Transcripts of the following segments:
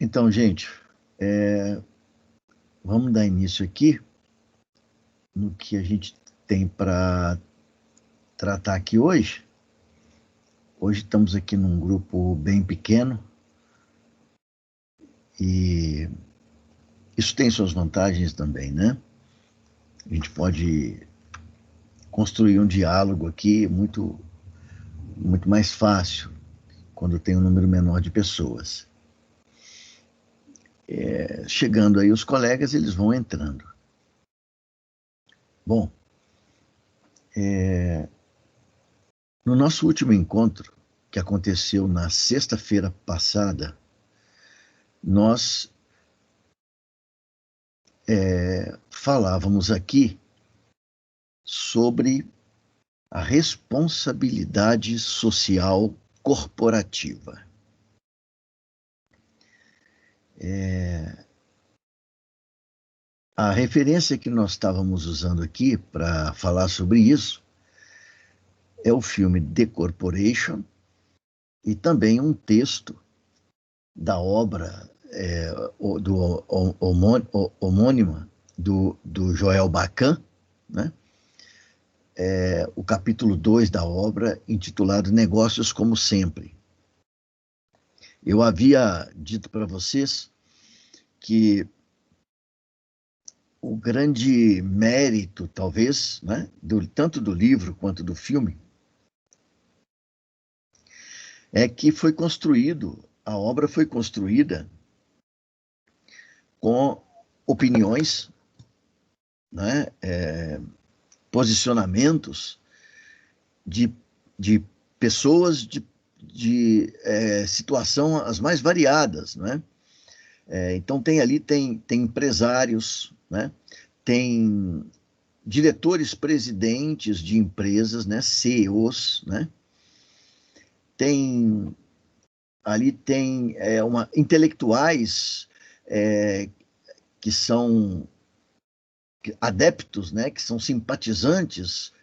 Então, gente, vamos dar início aqui no que a gente tem para tratar aqui hoje. Hoje estamos aqui num grupo bem pequeno e isso tem suas vantagens também, né? A gente pode construir um diálogo aqui muito mais fácil quando tem um número menor de pessoas. Chegando aí os colegas, eles vão entrando. Bom, no nosso último encontro, que aconteceu na sexta-feira passada, nós falávamos aqui sobre a responsabilidade social corporativa. A referência que nós estávamos usando aqui para falar sobre isso é o filme The Corporation e também um texto da obra homônima do Joel Bacan, né? O capítulo 2 da obra, intitulado Negócios como Sempre. Eu havia dito para vocês que o grande mérito, talvez, né, tanto do livro quanto do filme, é que a obra foi construída com opiniões, né, posicionamentos de pessoas de situação as mais variadas, né? Então tem empresários, né? Tem diretores-presidentes de empresas, né? CEOs, né? Ali tem intelectuais que são adeptos, né? Que são simpatizantes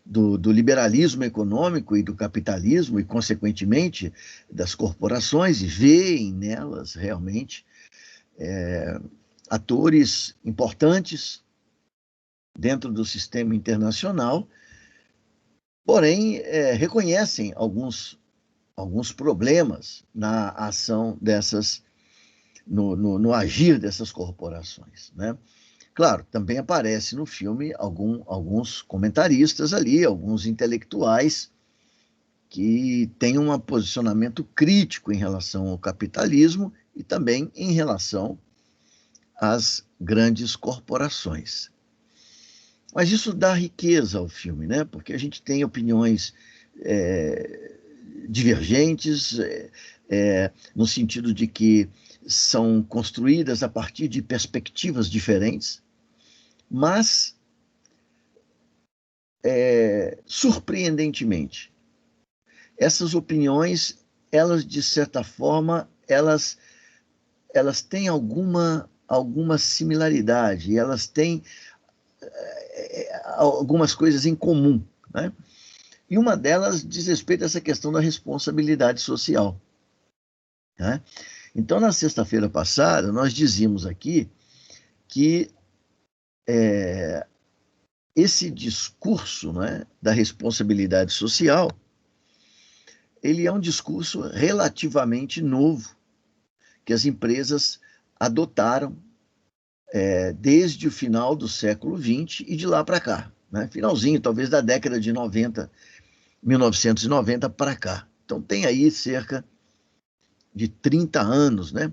do liberalismo econômico e do capitalismo e, consequentemente, das corporações, e veem nelas realmente atores importantes dentro do sistema internacional, porém reconhecem alguns problemas na ação no agir dessas corporações, né? Claro, também aparece no filme alguns comentaristas ali, alguns intelectuais que têm um posicionamento crítico em relação ao capitalismo e também em relação às grandes corporações. Mas isso dá riqueza ao filme, né? Porque a gente tem opiniões divergentes, no sentido de que são construídas a partir de perspectivas diferentes, mas, surpreendentemente, essas opiniões, elas, de certa forma, elas têm alguma similaridade, elas têm algumas coisas em comum, né? E uma delas diz respeito a essa questão da responsabilidade social, né? Então, na sexta-feira passada, nós dizíamos aqui que esse discurso, né, da responsabilidade social, ele é um discurso relativamente novo, que as empresas adotaram desde o final do século XX e de lá para cá, né? Finalzinho, talvez, da década de 1990 para cá. Então tem aí cerca de 30 anos, né,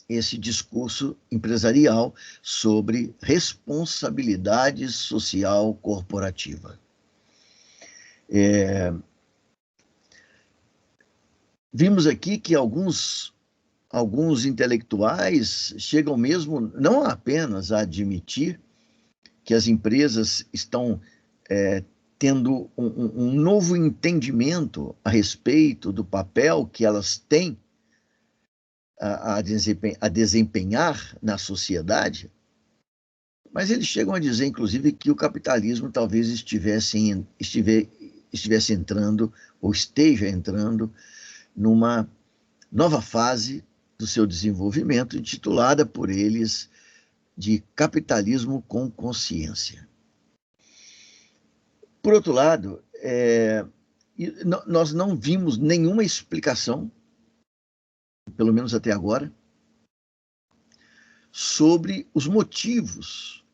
esse discurso empresarial sobre responsabilidade social corporativa. Vimos aqui que alguns intelectuais chegam mesmo não apenas a admitir que as empresas estão tendo um novo entendimento a respeito do papel que elas têm a desempenhar na sociedade, mas eles chegam a dizer, inclusive, que o capitalismo talvez estivesse entrando, ou esteja entrando, numa nova fase do seu desenvolvimento, intitulada por eles de Capitalismo com Consciência. Por outro lado, nós não vimos nenhuma explicação, pelo menos até agora, sobre os motivos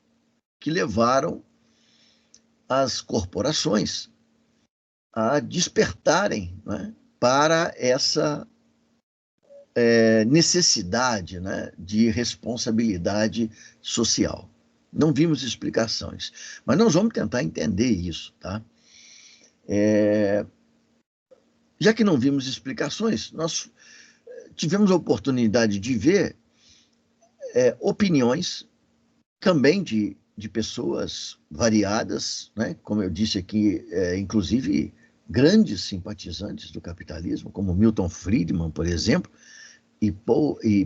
que levaram as corporações a despertarem, né, para essa necessidade, né, de responsabilidade social. Não vimos explicações, mas nós vamos tentar entender isso, tá? Já que não vimos explicações, nós tivemos a oportunidade de ver opiniões também de pessoas variadas, né? Como eu disse aqui, inclusive grandes simpatizantes do capitalismo, como Milton Friedman, por exemplo, e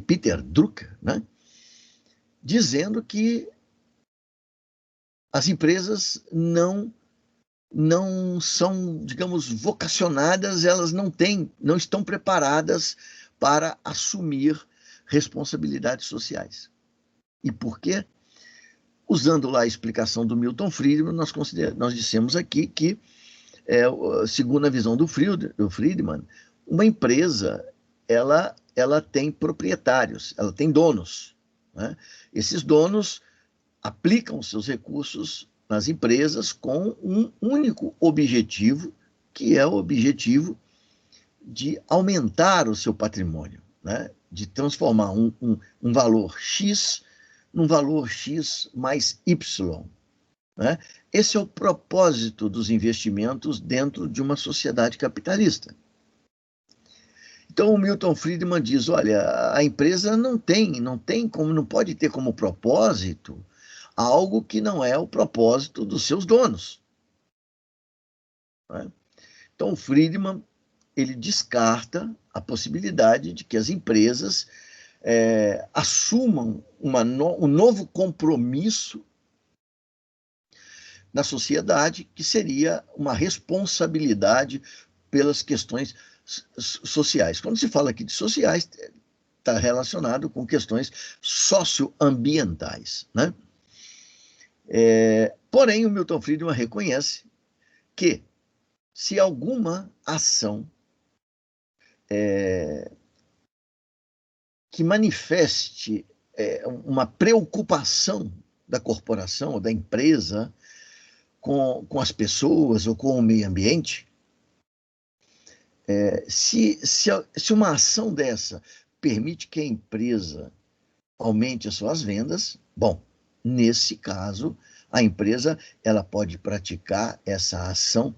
Peter Drucker, né? Dizendo que as empresas não são, digamos, vocacionadas, elas não estão preparadas para assumir responsabilidades sociais. E por quê? Usando lá a explicação do Milton Friedman, nós dissemos aqui que, segundo a visão do Friedman, uma empresa ela tem proprietários, ela tem donos, né? Esses donos aplicam seus recursos nas empresas com um único objetivo, que é o objetivo de aumentar o seu patrimônio, né? De transformar um valor X num valor X mais Y, né? Esse é o propósito dos investimentos dentro de uma sociedade capitalista. Então, o Milton Friedman diz, olha, a empresa não pode ter como propósito algo que não é o propósito dos seus donos, né? Então, o Friedman, ele descarta a possibilidade de que as empresas assumam um novo compromisso na sociedade, que seria uma responsabilidade pelas questões sociais. Quando se fala aqui de sociais, está relacionado com questões socioambientais, né? Porém, o Milton Friedman reconhece que, se alguma ação que manifeste uma preocupação da corporação ou da empresa com as pessoas ou com o meio ambiente, se uma ação dessa permite que a empresa aumente as suas vendas, bom, nesse caso, a empresa ela pode praticar essa ação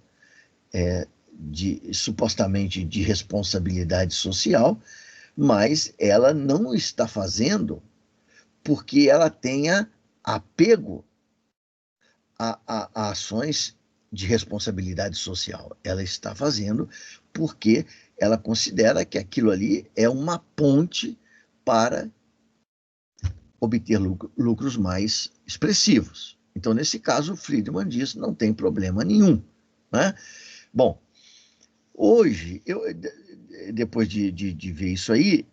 supostamente de responsabilidade social, mas ela não está fazendo porque ela tenha apego a ações de responsabilidade social. Ela está fazendo porque ela considera que aquilo ali é uma ponte para obter lucros mais expressivos. Então, nesse caso, o Friedman diz, não tem problema nenhum, né? Bom, hoje, depois de ver isso aí,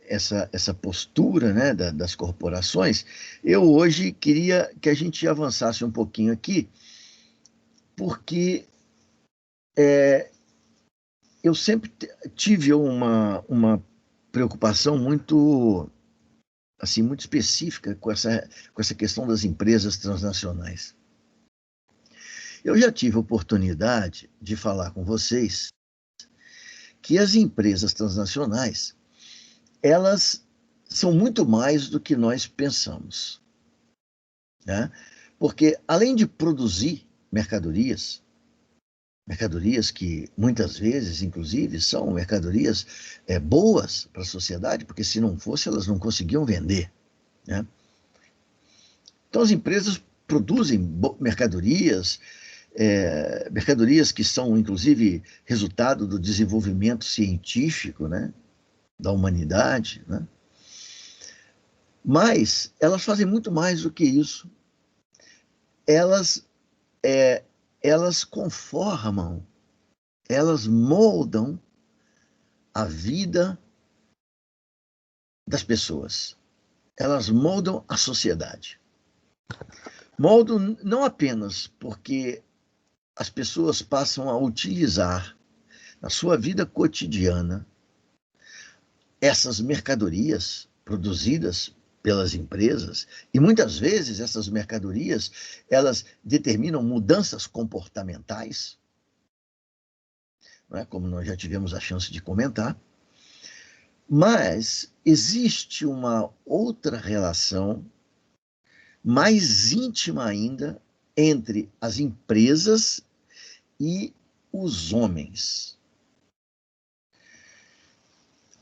essa postura, né, das corporações, eu hoje queria que a gente avançasse um pouquinho aqui, porque eu sempre tive uma preocupação muito, assim, muito específica com essa questão das empresas transnacionais. Eu já tive a oportunidade de falar com vocês que as empresas transnacionais, elas são muito mais do que nós pensamos, né? Porque, além de produzir mercadorias que muitas vezes, inclusive, são mercadorias boas para a sociedade, porque se não fosse, elas não conseguiam vender, né? Então, as empresas produzem mercadorias que são, inclusive, resultado do desenvolvimento científico, né, da humanidade, né? Mas elas fazem muito mais do que isso. Elas conformam, elas moldam a vida das pessoas. Elas moldam a sociedade. Moldam não apenas porque as pessoas passam a utilizar na sua vida cotidiana essas mercadorias produzidas pelas empresas, e muitas vezes essas mercadorias, elas determinam mudanças comportamentais, não é? Como nós já tivemos a chance de comentar, mas existe uma outra relação mais íntima ainda entre as empresas e os homens.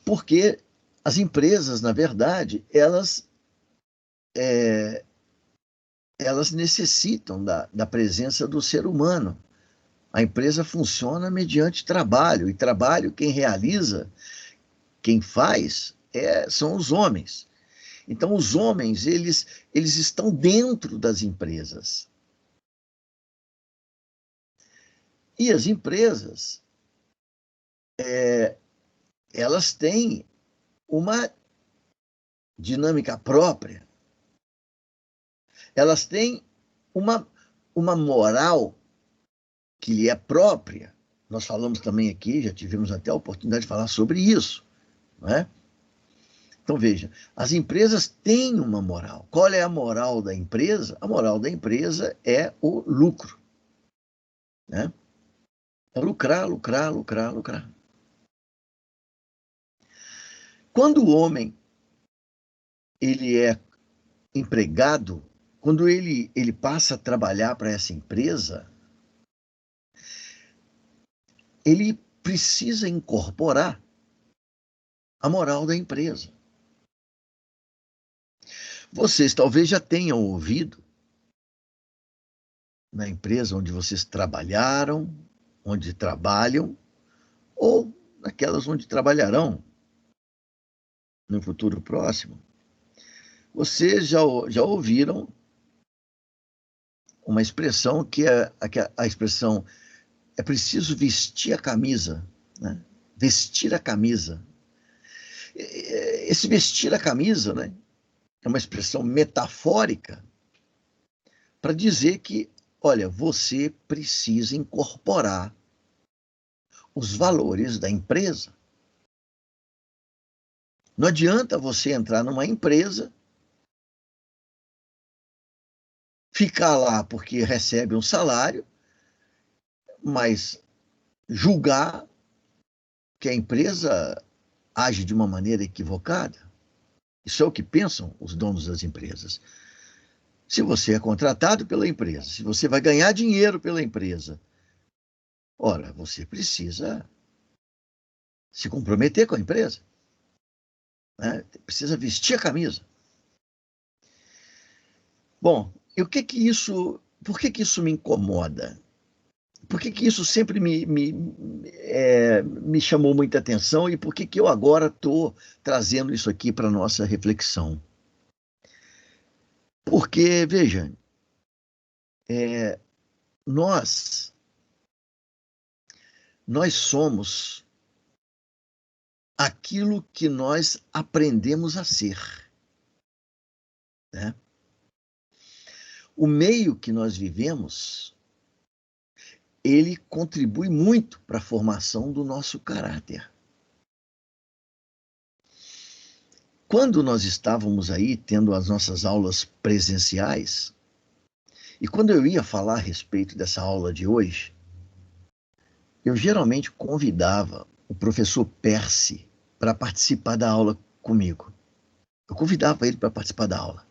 Porque as empresas, na verdade, elas necessitam da presença do ser humano. A empresa funciona mediante trabalho, e trabalho quem realiza, quem faz, são os homens. Então, os homens, eles estão dentro das empresas. E as empresas, elas têm uma dinâmica própria. Elas têm uma moral que lhe é própria. Nós falamos também aqui, já tivemos até a oportunidade de falar sobre isso, não é? Então, veja, as empresas têm uma moral. Qual é a moral da empresa? A moral da empresa é o lucro, né? É lucrar, lucrar, lucrar, lucrar. Quando o homem ele é empregado, quando ele passa a trabalhar para essa empresa, ele precisa incorporar a moral da empresa. Vocês talvez já tenham ouvido na empresa onde vocês trabalharam, onde trabalham, ou naquelas onde trabalharão no futuro próximo. Vocês já ouviram uma expressão que é a expressão é preciso vestir a camisa, né? Vestir a camisa. Esse vestir a camisa, né, é uma expressão metafórica para dizer que, olha, você precisa incorporar os valores da empresa. Não adianta você entrar numa empresa, ficar lá porque recebe um salário, mas julgar que a empresa age de uma maneira equivocada. Isso é o que pensam os donos das empresas. Se você é contratado pela empresa, se você vai ganhar dinheiro pela empresa, ora, você precisa se comprometer com a empresa, né? Precisa vestir a camisa. Bom, e por que que isso me incomoda? Por que que isso sempre me chamou muita atenção e por que que eu agora estou trazendo isso aqui para a nossa reflexão? Porque, veja, nós, nós somos aquilo que nós aprendemos a ser, né? O meio que nós vivemos, ele contribui muito para a formação do nosso caráter. Quando nós estávamos aí tendo as nossas aulas presenciais, e quando eu ia falar a respeito dessa aula de hoje, eu geralmente convidava o professor Percy para participar da aula comigo. Eu convidava ele para participar da aula.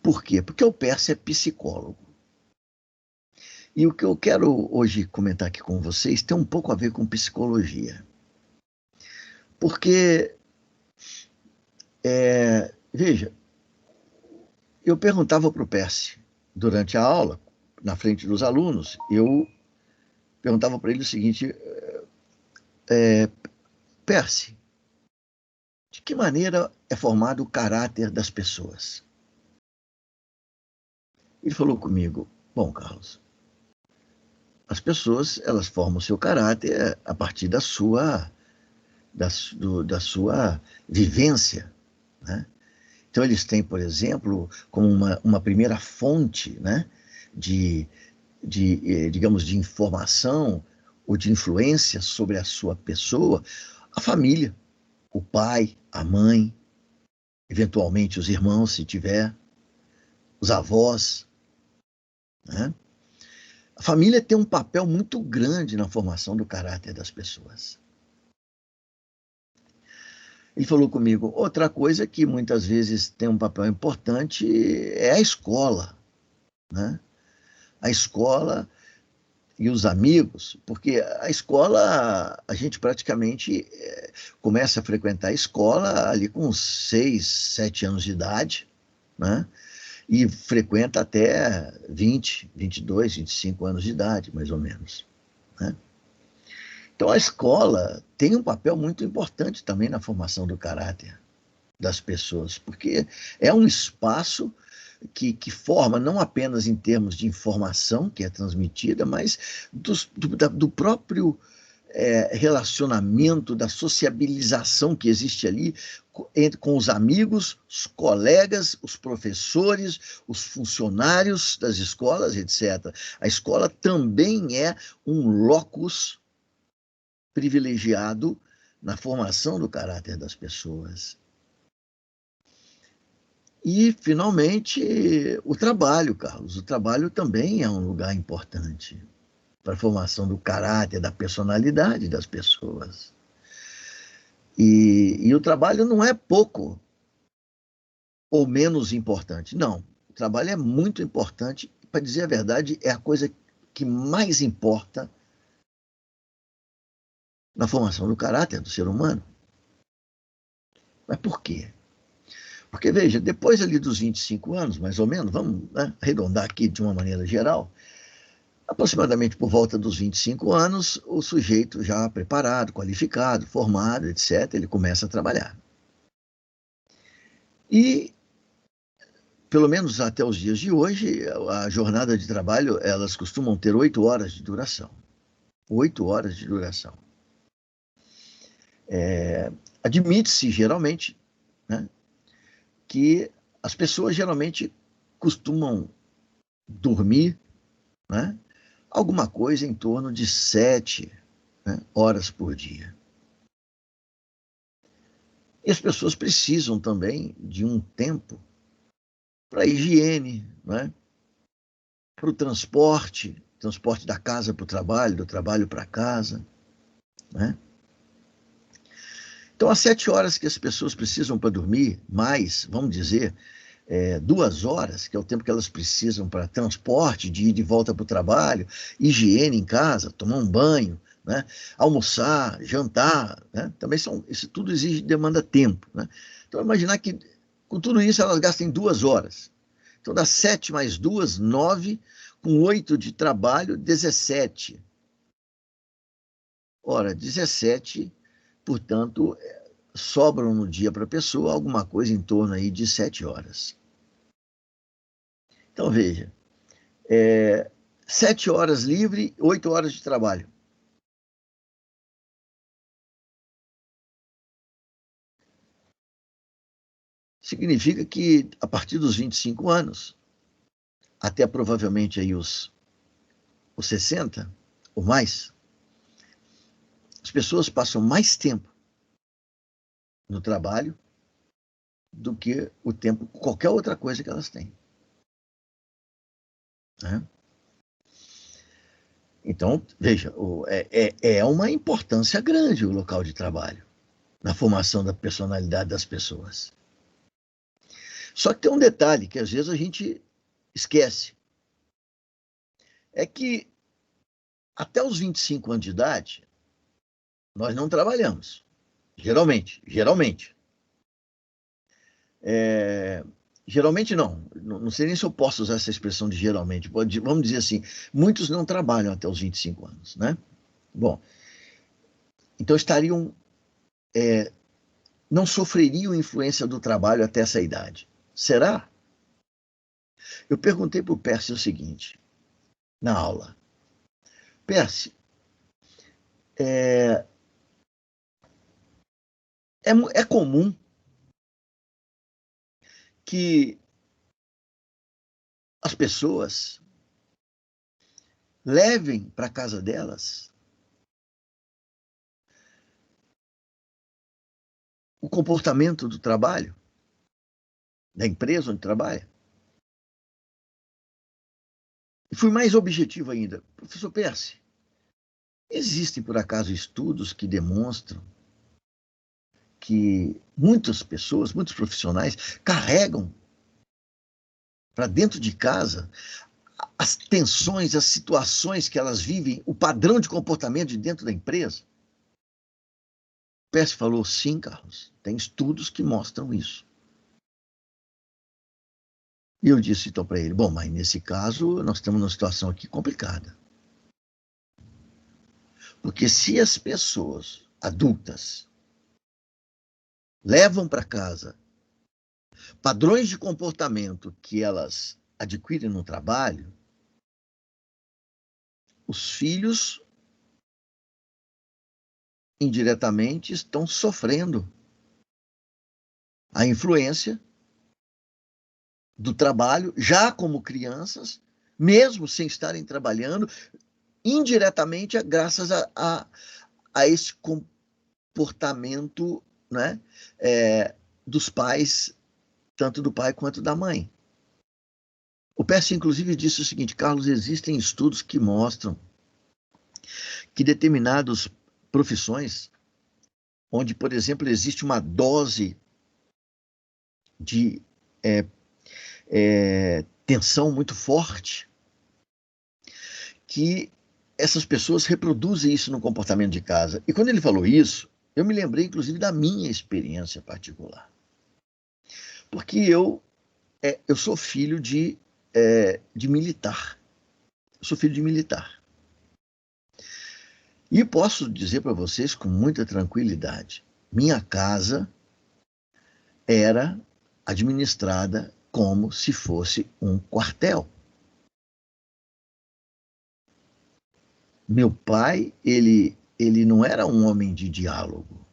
Por quê? Porque o Percy é psicólogo. E o que eu quero hoje comentar aqui com vocês tem um pouco a ver com psicologia. Porque, veja, eu perguntava para o Percy, durante a aula, na frente dos alunos, eu perguntava para ele o seguinte, Percy, de que maneira é formado o caráter das pessoas? Ele falou comigo, bom, Carlos, as pessoas, elas formam o seu caráter a partir da sua da sua vivência, né? Então, eles têm, por exemplo, como uma primeira fonte, né, digamos, de informação ou de influência sobre a sua pessoa, a família, o pai, a mãe, eventualmente os irmãos, se tiver, os avós, né? A família tem um papel muito grande na formação do caráter das pessoas. Ele falou comigo, outra coisa que muitas vezes tem um papel importante é a escola, né? A escola e os amigos, porque a escola, a gente praticamente começa a frequentar a escola ali com 6, 7 anos de idade, né? E frequenta até 20, 22, 25 anos de idade, mais ou menos, né? Então, a escola tem um papel muito importante também na formação do caráter das pessoas, porque é um espaço que forma não apenas em termos de informação que é transmitida, mas do próprio relacionamento, da sociabilização que existe ali com os amigos, os colegas, os professores, os funcionários das escolas, etc. A escola também é um locus privilegiado na formação do caráter das pessoas. E, finalmente, o trabalho, Carlos. O trabalho também é um lugar importante para a formação do caráter, da personalidade das pessoas. E o trabalho não é pouco ou menos importante. Não. O trabalho é muito importante. Para dizer a verdade, é a coisa que mais importa na formação do caráter do ser humano. Mas por quê? Porque, veja, depois ali dos 25 anos, mais ou menos, vamos, né, arredondar aqui de uma maneira geral, aproximadamente por volta dos 25 anos, o sujeito já preparado, qualificado, formado, etc., ele começa a trabalhar. E, pelo menos até os dias de hoje, a jornada de trabalho, elas costumam ter 8 horas de duração. 8 horas de duração. Admite-se, geralmente, né, que as pessoas geralmente costumam dormir, né, alguma coisa em torno de 7, né, horas por dia. E as pessoas precisam também de um tempo para a higiene, né, para o transporte da casa para o trabalho, do trabalho para casa, né? Então, as 7 horas que as pessoas precisam para dormir, mais, vamos dizer, 2 horas, que é o tempo que elas precisam para transporte, de ir de volta para o trabalho, higiene em casa, tomar um banho, né? Almoçar, jantar, né? Também isso tudo exige, demanda tempo, né? Então, imaginar que com tudo isso elas gastem 2 horas. Então, dá 7 mais 2, 9, com 8 de trabalho, 17. Ora, 17, portanto, sobram no dia para a pessoa alguma coisa em torno aí de 7 horas. Então, veja, 7 horas livre, 8 horas de trabalho. Significa que, a partir dos 25 anos, até provavelmente aí os 60 ou mais, as pessoas passam mais tempo no trabalho do que o tempo com qualquer outra coisa que elas têm, né? Então, veja, é uma importância grande o local de trabalho na formação da personalidade das pessoas. Só que tem um detalhe que às vezes a gente esquece. É que até os 25 anos de idade, nós não trabalhamos. Geralmente. Geralmente não sei nem se eu posso usar essa expressão de geralmente. Vamos dizer assim, muitos não trabalham até os 25 anos, né? Bom, então estariam, não sofreriam influência do trabalho até essa idade. Será? Eu perguntei para o Percy o seguinte, na aula. Percy, é comum que as pessoas levem para casa delas o comportamento do trabalho, da empresa onde trabalha. E fui mais objetivo ainda. Professor Percy, existem, por acaso, estudos que demonstram que muitas pessoas, muitos profissionais, carregam para dentro de casa as tensões, as situações que elas vivem, o padrão de comportamento de dentro da empresa? Percy falou, sim, Carlos, tem estudos que mostram isso. E eu disse então para ele, bom, mas nesse caso nós estamos numa situação aqui complicada. Porque se as pessoas adultas levam para casa padrões de comportamento que elas adquirem no trabalho, os filhos indiretamente estão sofrendo a influência do trabalho, já como crianças, mesmo sem estarem trabalhando, indiretamente graças a esse comportamento, né, dos pais, tanto do pai quanto da mãe. O Percy, inclusive, disse o seguinte, Carlos, existem estudos que mostram que determinadas profissões, onde, por exemplo, existe uma dose de tensão muito forte, que essas pessoas reproduzem isso no comportamento de casa. E quando ele falou isso, eu me lembrei, inclusive, da minha experiência particular. Porque eu sou filho de militar. Eu sou filho de militar. E posso dizer para vocês com muita tranquilidade, minha casa era administrada como se fosse um quartel. Meu pai, ele não era um homem de diálogo.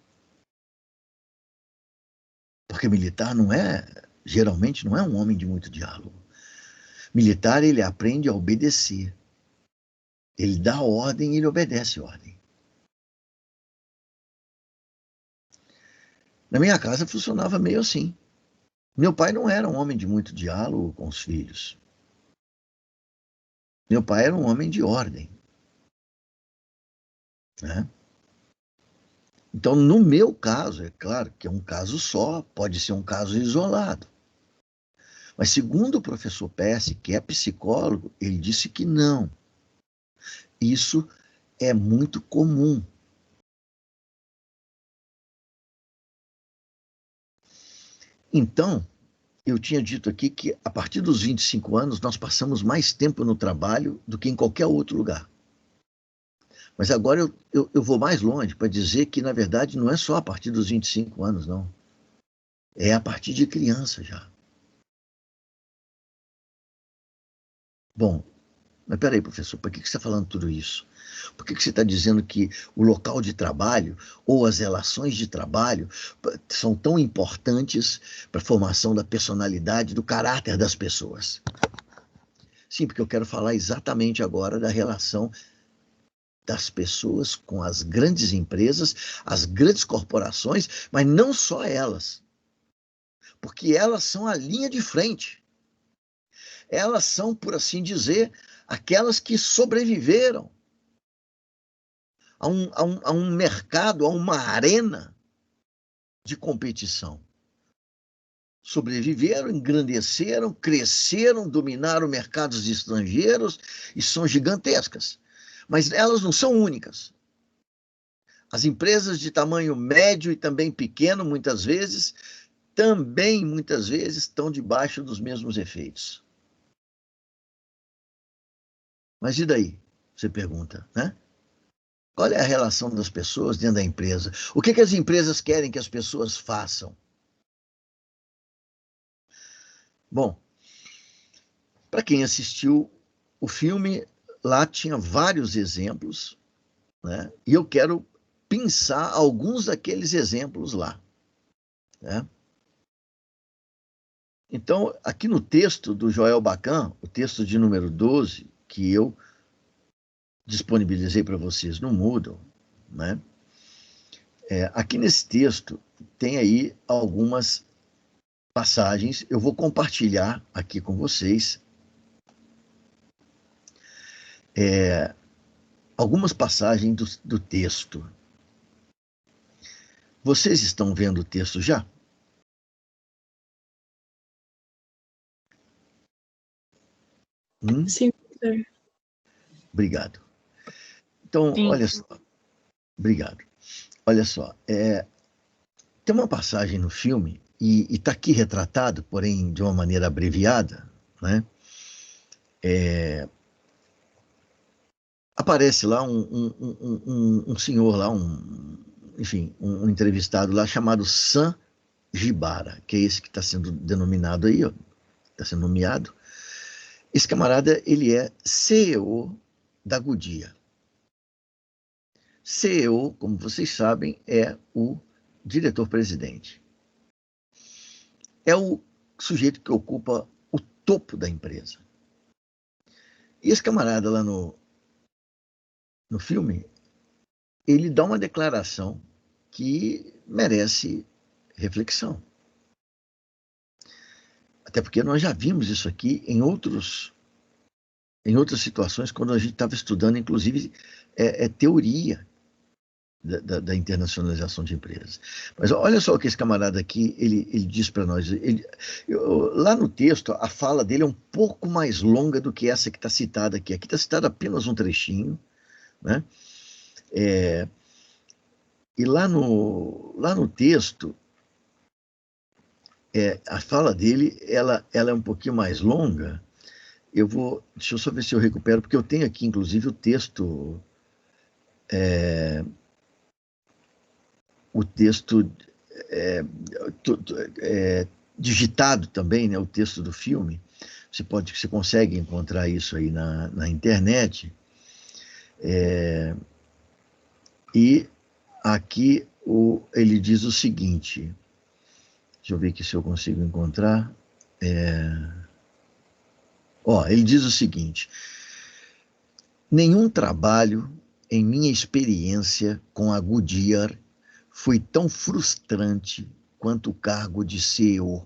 Porque militar geralmente não é um homem de muito diálogo. Militar, ele aprende a obedecer. Ele dá ordem e ele obedece ordem. Na minha casa funcionava meio assim. Meu pai não era um homem de muito diálogo com os filhos. Meu pai era um homem de ordem. Né? Então, no meu caso, é claro que é um caso só, pode ser um caso isolado. Mas segundo o professor Percy, que é psicólogo, ele disse que não. Isso é muito comum. Então, eu tinha dito aqui que a partir dos 25 anos nós passamos mais tempo no trabalho do que em qualquer outro lugar. Mas agora eu vou mais longe para dizer que, na verdade, não é só a partir dos 25 anos, não. É a partir de criança já. Bom, mas peraí, professor, por que você está falando tudo isso? Por que você está dizendo que o local de trabalho ou as relações de trabalho são tão importantes para a formação da personalidade, do caráter das pessoas? Sim, porque eu quero falar exatamente agora da relação das pessoas com as grandes empresas, as grandes corporações, mas não só elas. Porque elas são a linha de frente. Elas são, por assim dizer, aquelas que sobreviveram a um mercado, a uma arena de competição. Sobreviveram, engrandeceram, cresceram, dominaram mercados estrangeiros e são gigantescas. Mas elas não são únicas. As empresas de tamanho médio e também pequeno, muitas vezes estão debaixo dos mesmos efeitos. Mas e daí? Você pergunta, né? Qual é a relação das pessoas dentro da empresa? O que as empresas querem que as pessoas façam? Bom, para quem assistiu o filme, lá tinha vários exemplos, né? E eu quero pensar alguns daqueles exemplos lá. né? Então, aqui no texto do Joel Bacan, o texto de número 12, que eu disponibilizei para vocês no Moodle, né? Aqui nesse texto tem aí algumas passagens, eu vou compartilhar aqui com vocês algumas passagens do texto. Vocês estão vendo o texto já? Sim, professor. Obrigado. Então, Sim. olha só. Obrigado. Olha só, tem uma passagem no filme, e está aqui retratado, porém de uma maneira abreviada, né? Aparece lá um senhor lá, enfim, um entrevistado lá chamado Sam Gibara, que é esse que está sendo denominado aí, está sendo nomeado. Esse camarada, ele é CEO da Goodyear. CEO, como vocês sabem, é o diretor-presidente. É o sujeito que ocupa o topo da empresa. E esse camarada lá no filme, ele dá uma declaração que merece reflexão. Até porque nós já vimos isso aqui em outras situações, quando a gente estava estudando, inclusive, teoria da internacionalização de empresas. Mas olha só o que esse camarada aqui, ele diz para nós. Lá no texto, a fala dele é um pouco mais longa do que essa que está citada aqui. Aqui está citado apenas um trechinho, né? E lá no texto, a fala dele, ela é um pouquinho mais longa. Deixa eu só ver se eu recupero, porque eu tenho aqui, inclusive, o texto digitado também, né, o texto do filme. Você consegue encontrar isso aí na internet. E aqui ele diz o seguinte, deixa eu ver aqui se eu consigo encontrar. Ele diz o seguinte: nenhum trabalho, em minha experiência com a Goodyear, foi tão frustrante quanto o cargo de CEO.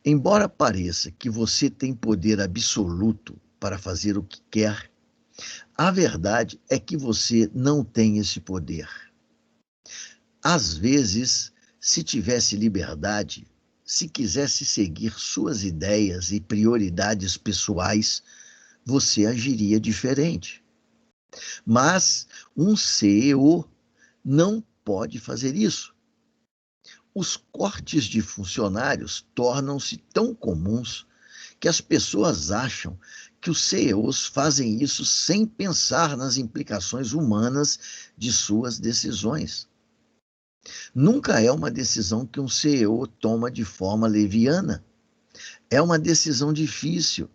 Embora pareça que você tem poder absoluto para fazer o que quer, a verdade é que você não tem esse poder. Às vezes, se tivesse liberdade, se quisesse seguir suas ideias e prioridades pessoais, você agiria diferente. Mas um CEO não pode fazer isso. Os cortes de funcionários tornam-se tão comuns que as pessoas acham que os CEOs fazem isso sem pensar nas implicações humanas de suas decisões. Nunca é uma decisão que um CEO toma de forma leviana. É uma decisão difícil,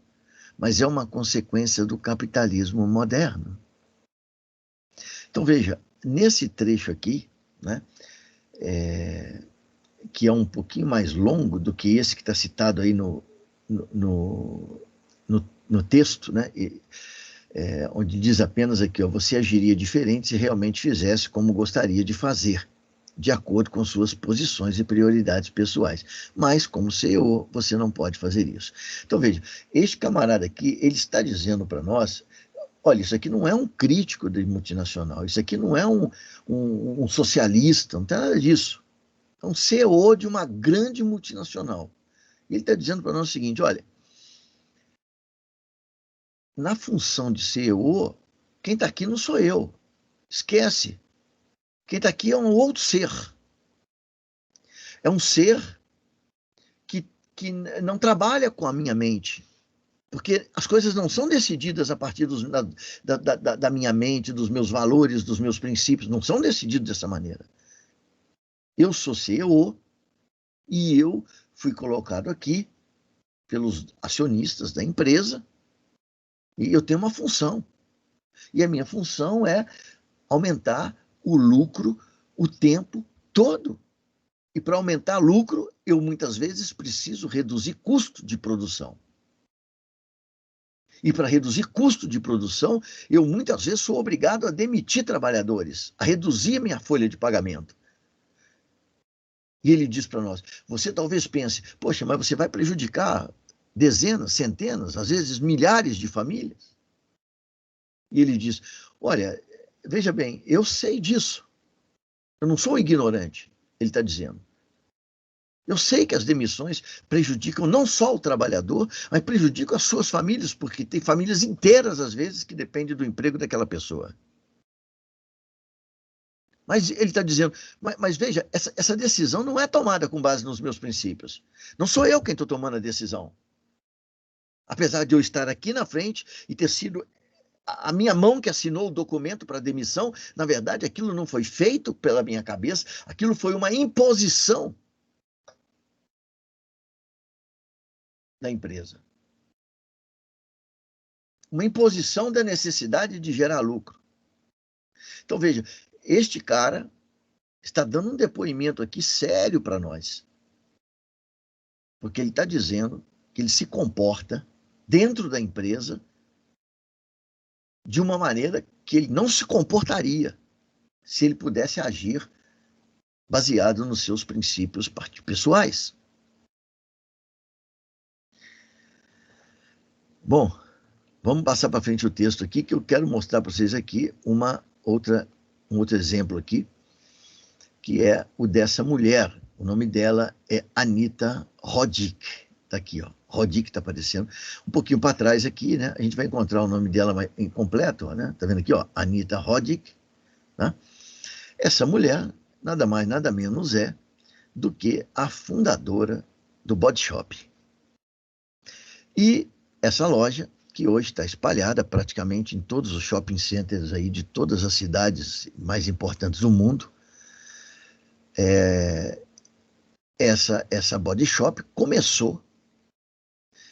mas é uma consequência do capitalismo moderno. Então, veja, nesse trecho aqui, né, que é um pouquinho mais longo do que esse que está citado aí no texto, né, onde diz apenas aqui, você agiria diferente se realmente fizesse como gostaria de fazer, de acordo com suas posições e prioridades pessoais. Mas, como CEO, você não pode fazer isso. Então, veja, este camarada aqui, ele está dizendo para nós, olha, isso aqui não é um crítico de multinacional, isso aqui não é um socialista, não tem nada disso. É um CEO de uma grande multinacional. E ele está dizendo para nós o seguinte, olha, na função de CEO, quem está aqui não sou eu. Esquece. Quem está aqui é um outro ser. É um ser que não trabalha com a minha mente. Porque as coisas não são decididas a partir da minha mente, dos meus valores, dos meus princípios. Não são decididos dessa maneira. Eu sou CEO e eu fui colocado aqui pelos acionistas da empresa e eu tenho uma função. E a minha função é aumentar o lucro o tempo todo. E para aumentar lucro, eu muitas vezes preciso reduzir custo de produção. E para reduzir custo de produção, eu muitas vezes sou obrigado a demitir trabalhadores, a reduzir a minha folha de pagamento. E ele diz para nós: você talvez pense, poxa, mas você vai prejudicar dezenas, centenas, às vezes milhares de famílias. E ele diz: olha, veja bem, eu sei disso. Eu não sou ignorante, ele está dizendo. Eu sei que as demissões prejudicam não só o trabalhador, mas prejudicam as suas famílias, porque tem famílias inteiras, às vezes, que dependem do emprego daquela pessoa. Mas ele está dizendo, mas veja, essa decisão não é tomada com base nos meus princípios. Não sou eu quem estou tomando a decisão. Apesar de eu estar aqui na frente e ter sido a minha mão que assinou o documento para demissão, na verdade, aquilo não foi feito pela minha cabeça, aquilo foi uma imposição da empresa. Uma imposição da necessidade de gerar lucro. Então, veja, este cara está dando um depoimento aqui sério para nós. Porque ele está dizendo que ele se comporta dentro da empresa de uma maneira que ele não se comportaria se ele pudesse agir baseado nos seus princípios pessoais. Bom, vamos passar para frente o texto aqui, que eu quero mostrar para vocês aqui um outro exemplo aqui, que é o dessa mulher. O nome dela é Anita Roddick. Está aqui, ó. Roddick está aparecendo. Um pouquinho para trás aqui, né? A gente vai encontrar o nome dela incompleto, né? Está vendo aqui, ó? Anita Roddick. Né? Essa mulher, nada mais, nada menos é do que a fundadora do Body Shop. E essa loja, que hoje está espalhada praticamente em todos os shopping centers aí de todas as cidades mais importantes do mundo, essa Body Shop começou,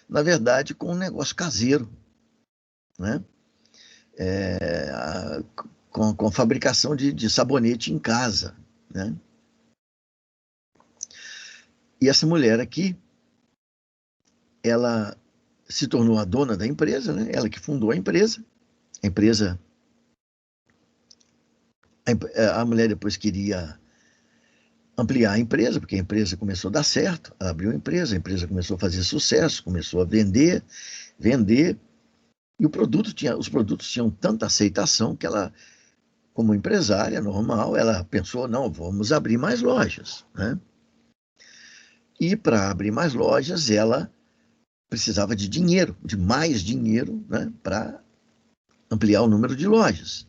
na verdade, com um negócio caseiro, né? Com fabricação de sabonete em casa, né? E essa mulher aqui, ela se tornou a dona da empresa, né? Ela que fundou a empresa. A mulher depois queria ampliar a empresa, porque a empresa começou a dar certo, ela abriu a empresa começou a fazer sucesso, começou a vender, e os produtos tinham tanta aceitação que ela, como empresária normal, ela pensou, não, vamos abrir mais lojas, né? E para abrir mais lojas, ela precisava de dinheiro, de mais dinheiro, né, para ampliar o número de lojas.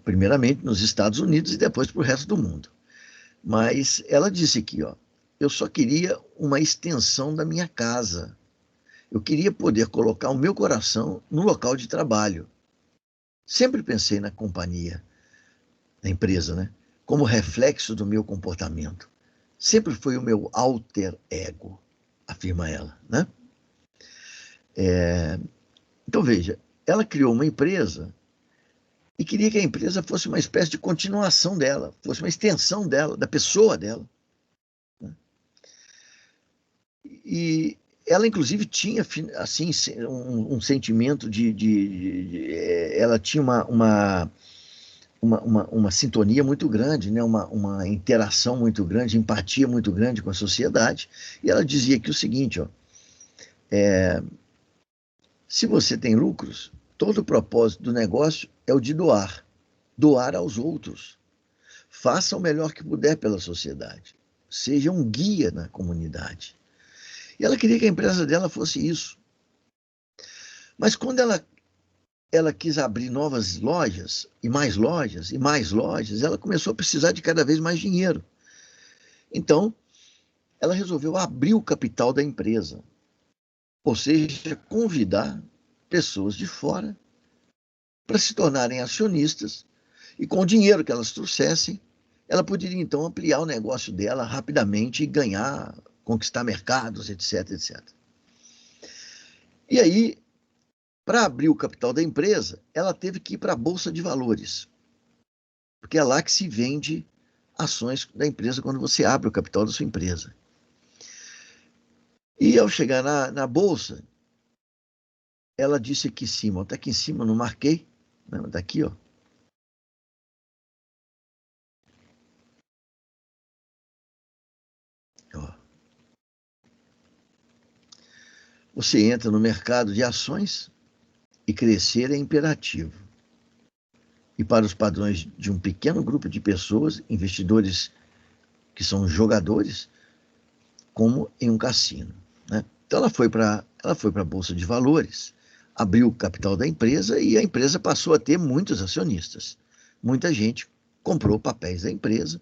Primeiramente nos Estados Unidos e depois para o resto do mundo. Mas ela disse aqui, ó, eu só queria uma extensão da minha casa. Eu queria poder colocar o meu coração no local de trabalho. Sempre pensei na companhia, na empresa, né? Como reflexo do meu comportamento. Sempre foi o meu alter ego, afirma ela, né? Então, veja, ela criou uma empresa e queria que a empresa fosse uma espécie de continuação dela, fosse uma extensão dela, da pessoa dela. Né? E ela, inclusive, tinha assim, um sentimento ela tinha uma sintonia muito grande, né? uma interação muito grande, empatia muito grande com a sociedade. E ela dizia aqui o seguinte, ó, se você tem lucros, todo o propósito do negócio é o de doar aos outros. Faça o melhor que puder pela sociedade. Seja um guia na comunidade. E ela queria que a empresa dela fosse isso. Mas quando ela quis abrir novas lojas, e mais lojas, e mais lojas, ela começou a precisar de cada vez mais dinheiro. Então, ela resolveu abrir o capital da empresa. Ou seja, convidar pessoas de fora para se tornarem acionistas, e com o dinheiro que elas trouxessem, ela poderia então ampliar o negócio dela rapidamente e ganhar, conquistar mercados, etc, etc. E aí, para abrir o capital da empresa, ela teve que ir para a Bolsa de Valores, porque é lá que se vende ações da empresa quando você abre o capital da sua empresa. E ao chegar na bolsa, ela disse aqui em cima, está aqui em cima, não marquei, está aqui, ó. Ó. Você entra no mercado de ações e crescer é imperativo. E para os padrões de um pequeno grupo de pessoas, investidores que são jogadores, como em um cassino, né? Então ela foi para a Bolsa de Valores, abriu o capital da empresa e a empresa passou a ter muitos acionistas. Muita gente comprou papéis da empresa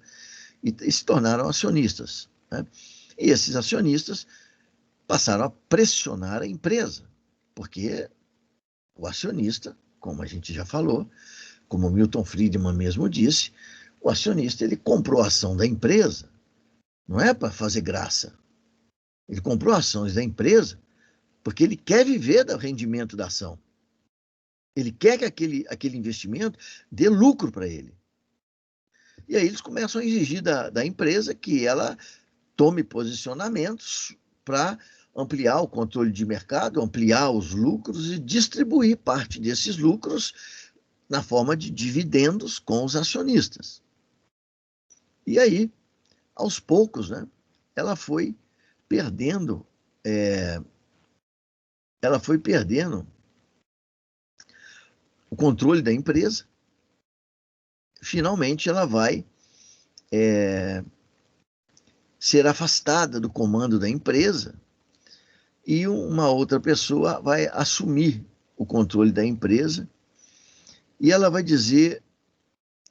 e se tornaram acionistas, né? E esses acionistas passaram a pressionar a empresa, porque o acionista, como a gente já falou, como o Milton Friedman mesmo disse, o acionista ele comprou a ação da empresa, não é para fazer graça. Ele comprou ações da empresa porque ele quer viver do rendimento da ação. Ele quer que aquele investimento dê lucro para ele. E aí eles começam a exigir da empresa que ela tome posicionamentos para ampliar o controle de mercado, ampliar os lucros e distribuir parte desses lucros na forma de dividendos com os acionistas. E aí, aos poucos, né, ela foi perdendo, ela foi perdendo o controle da empresa. Finalmente, ela vai ser afastada do comando da empresa e uma outra pessoa vai assumir o controle da empresa e ela vai dizer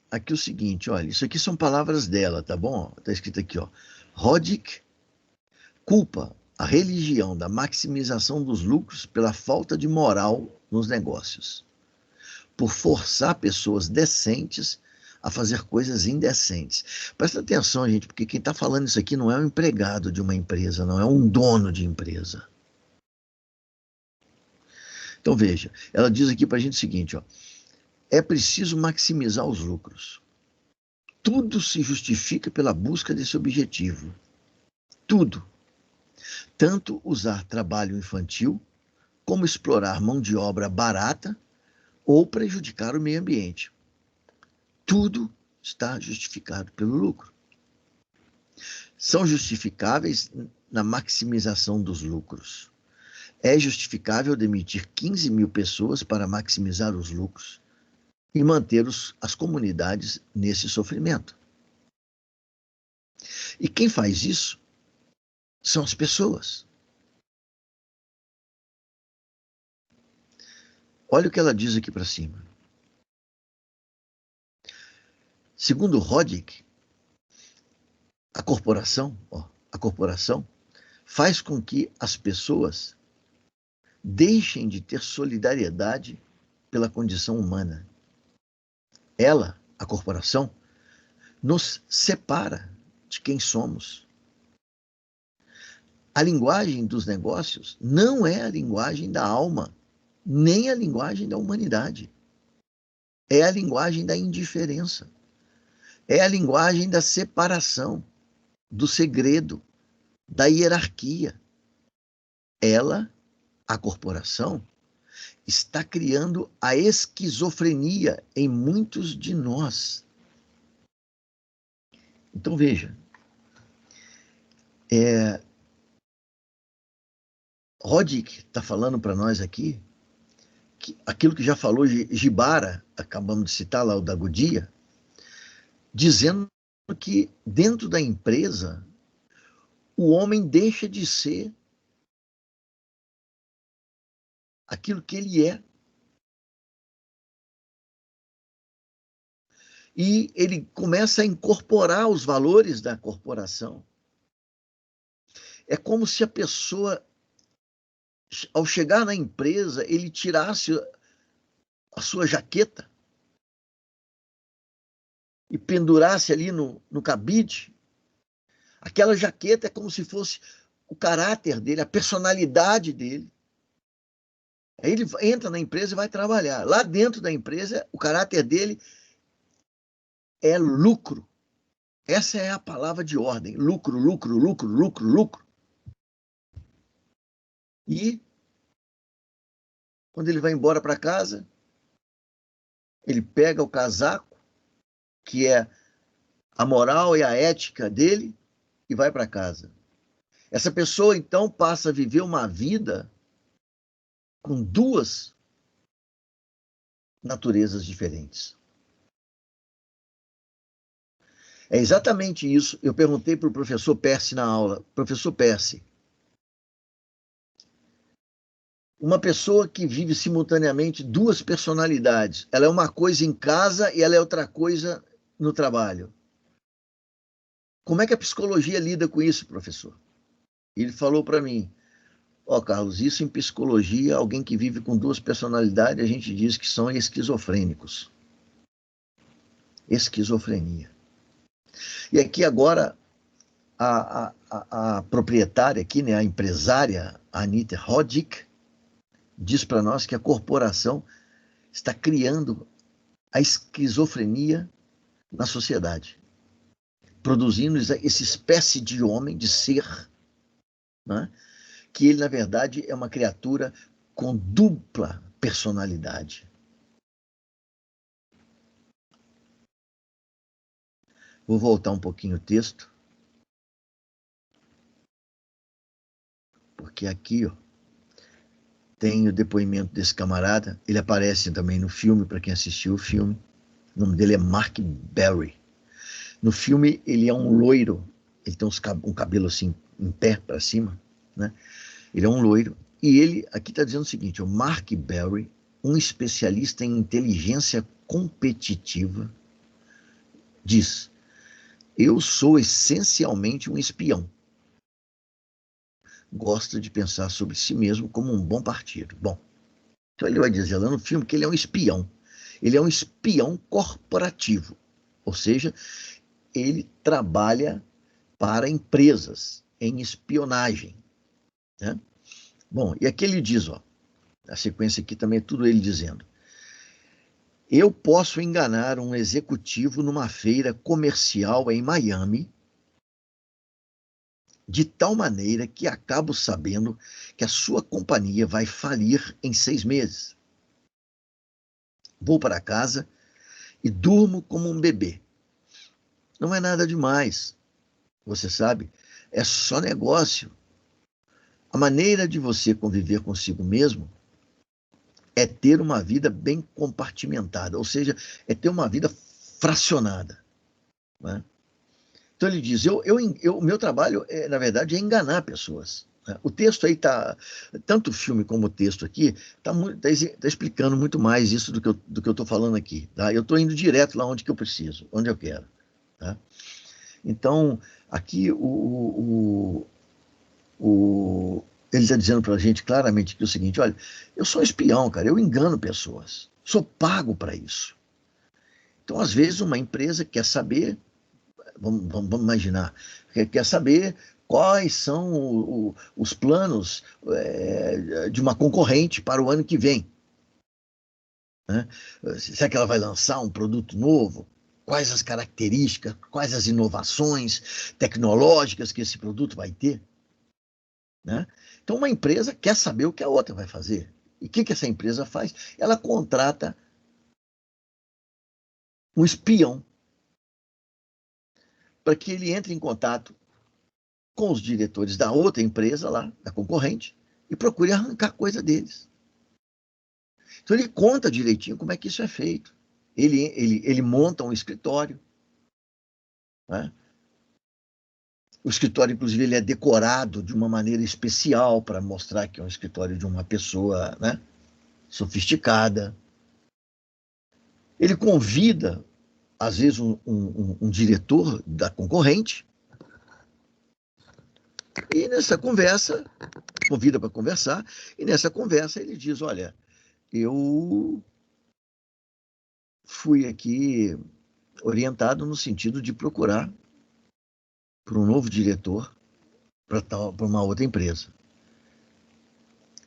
aqui o seguinte, olha, isso aqui são palavras dela, tá bom? Está escrito aqui, ó. Roddick culpa a religião da maximização dos lucros pela falta de moral nos negócios, por forçar pessoas decentes a fazer coisas indecentes. Presta atenção, gente, porque quem está falando isso aqui não é um empregado de uma empresa, não é um dono de empresa. Então veja, ela diz aqui para a gente o seguinte, ó, é preciso maximizar os lucros. Tudo se justifica pela busca desse objetivo. Tudo. Tanto usar trabalho infantil, como explorar mão de obra barata ou prejudicar o meio ambiente. Tudo está justificado pelo lucro. São justificáveis na maximização dos lucros. É justificável demitir 15 mil pessoas para maximizar os lucros e manter as comunidades nesse sofrimento. E quem faz isso são as pessoas. Olha o que ela diz aqui para cima. Segundo Roddick, a corporação faz com que as pessoas deixem de ter solidariedade pela condição humana. Ela, a corporação, nos separa de quem somos. A linguagem dos negócios não é a linguagem da alma, nem a linguagem da humanidade. É a linguagem da indiferença. É a linguagem da separação, do segredo, da hierarquia. Ela, a corporação, está criando a esquizofrenia em muitos de nós. Então veja, Roddick está falando para nós aqui que aquilo que já falou Gibara, acabamos de citar lá o da Goodyear, dizendo que dentro da empresa o homem deixa de ser aquilo que ele é. E ele começa a incorporar os valores da corporação. É como se a pessoa, ao chegar na empresa, ele tirasse a sua jaqueta e pendurasse ali no cabide. Aquela jaqueta é como se fosse o caráter dele, a personalidade dele. Aí ele entra na empresa e vai trabalhar. Lá dentro da empresa, o caráter dele é lucro, Essa é a palavra de ordem: lucro, lucro, lucro, lucro, lucro. E, quando ele vai embora para casa, ele pega o casaco, que é a moral e a ética dele, e vai para casa. Essa pessoa, então, passa a viver uma vida com duas naturezas diferentes. É exatamente isso. Eu perguntei para o professor Percy na aula: professor Percy, uma pessoa que vive simultaneamente duas personalidades, ela é uma coisa em casa e ela é outra coisa no trabalho. Como é que a psicologia lida com isso, professor? Ele falou para mim: ó, Carlos, isso em psicologia, alguém que vive com duas personalidades, a gente diz que são esquizofrênicos. Esquizofrenia. E aqui agora, a proprietária aqui, né, a empresária Anita Roddick, diz para nós que a corporação está criando a esquizofrenia na sociedade, produzindo essa espécie de homem, de ser, né, que ele, na verdade, é uma criatura com dupla personalidade. Vou voltar um pouquinho o texto, porque aqui, ó, tem o depoimento desse camarada. Ele aparece também no filme, para quem assistiu o filme. O nome dele é Mark Berry. No filme, ele é um loiro. Ele tem um cabelo assim, em pé para cima, né? Ele é um loiro. E ele, aqui está dizendo o seguinte: o Mark Berry, um especialista em inteligência competitiva, diz: eu sou essencialmente um espião. Gosta de pensar sobre si mesmo como um bom partido. Bom, então ele vai dizer lá no filme que ele é um espião. Ele é um espião corporativo. Ou seja, ele trabalha para empresas em espionagem, né? Bom, e aqui ele diz, ó, a sequência aqui também é tudo ele dizendo: eu posso enganar um executivo numa feira comercial em Miami de tal maneira que acabo sabendo que a sua companhia vai falir em 6 meses. Vou para casa e durmo como um bebê. Não é nada demais, você sabe, é só negócio. A maneira de você conviver consigo mesmo é ter uma vida bem compartimentada, ou seja, é ter uma vida fracionada, né? Então ele diz: o meu trabalho, na verdade, é enganar pessoas, né? O texto aí está, tanto o filme como o texto aqui, tá explicando muito mais isso do que eu estou falando aqui. Tá? Eu estou indo direto lá onde que eu preciso, onde eu quero. Tá? Então, aqui ele está dizendo para a gente claramente que é o seguinte: olha, eu sou espião, cara, eu engano pessoas, sou pago para isso. Então, às vezes, uma empresa quer saber, vamos imaginar, quer saber quais são os planos de uma concorrente para o ano que vem, né? Será que ela vai lançar um produto novo? Quais as características, quais as inovações tecnológicas que esse produto vai ter? Né? Então, uma empresa quer saber o que a outra vai fazer. E o que essa empresa faz? Ela contrata um espião para que ele entre em contato com os diretores da outra empresa lá, da concorrente, e procure arrancar coisa deles. Então ele conta direitinho como é que isso é feito. Ele monta um escritório, né? O escritório, inclusive, ele é decorado de uma maneira especial para mostrar que é um escritório de uma pessoa, né, sofisticada. Ele convida, às vezes, um diretor da concorrente, e nessa conversa, convida para conversar, e nessa conversa ele diz: olha, eu fui aqui orientado no sentido de procurar por um novo diretor para uma outra empresa.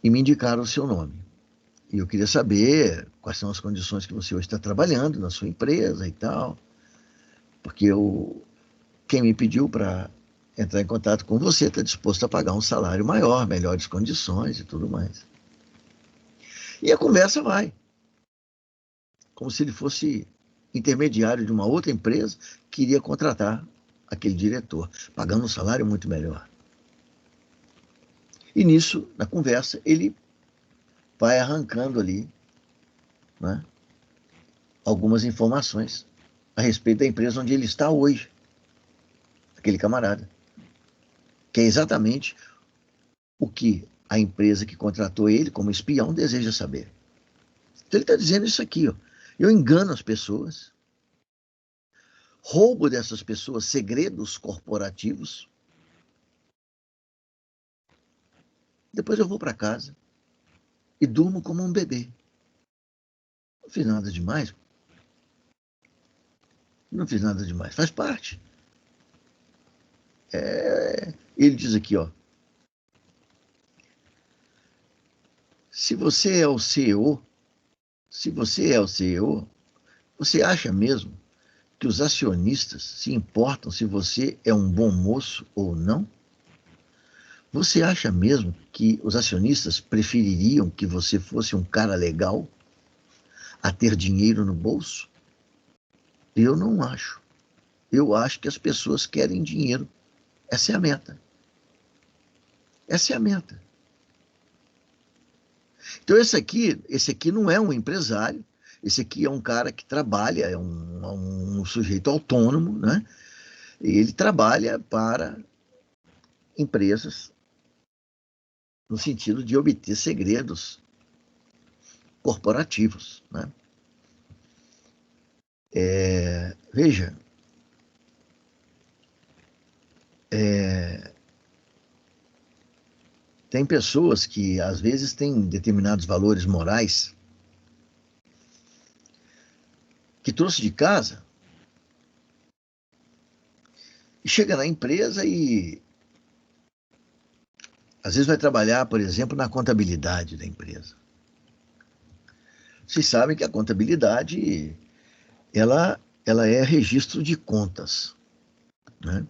E me indicaram o seu nome. E eu queria saber quais são as condições que você hoje está trabalhando na sua empresa e tal, porque quem me pediu para entrar em contato com você está disposto a pagar um salário maior, melhores condições e tudo mais. E a conversa vai, como se ele fosse intermediário de uma outra empresa que iria contratar aquele diretor, pagando um salário muito melhor. E nisso, na conversa, ele vai arrancando ali, né, algumas informações a respeito da empresa onde ele está hoje, aquele camarada, que é exatamente o que a empresa que contratou ele como espião deseja saber. Então ele está dizendo isso aqui, ó. Eu engano as pessoas, roubo dessas pessoas segredos corporativos, depois eu vou para casa e durmo como um bebê. Não fiz nada demais. Não fiz nada demais. Faz parte. Ele diz aqui, ó. Se você é o CEO, se você é o CEO, você acha mesmo que os acionistas se importam se você é um bom moço ou não? Você acha mesmo que os acionistas prefeririam que você fosse um cara legal a ter dinheiro no bolso? Eu não acho. Eu acho que as pessoas querem dinheiro. Essa é a meta. Essa é a meta. Então esse aqui não é um empresário, esse aqui é um cara que trabalha, é um sujeito autônomo, né? E ele trabalha para empresas no sentido de obter segredos corporativos, né? Veja, tem pessoas que às vezes têm determinados valores morais que trouxe de casa e chega na empresa e às vezes vai trabalhar, por exemplo, na contabilidade da empresa. Vocês sabem que a contabilidade ela é registro de contas, né?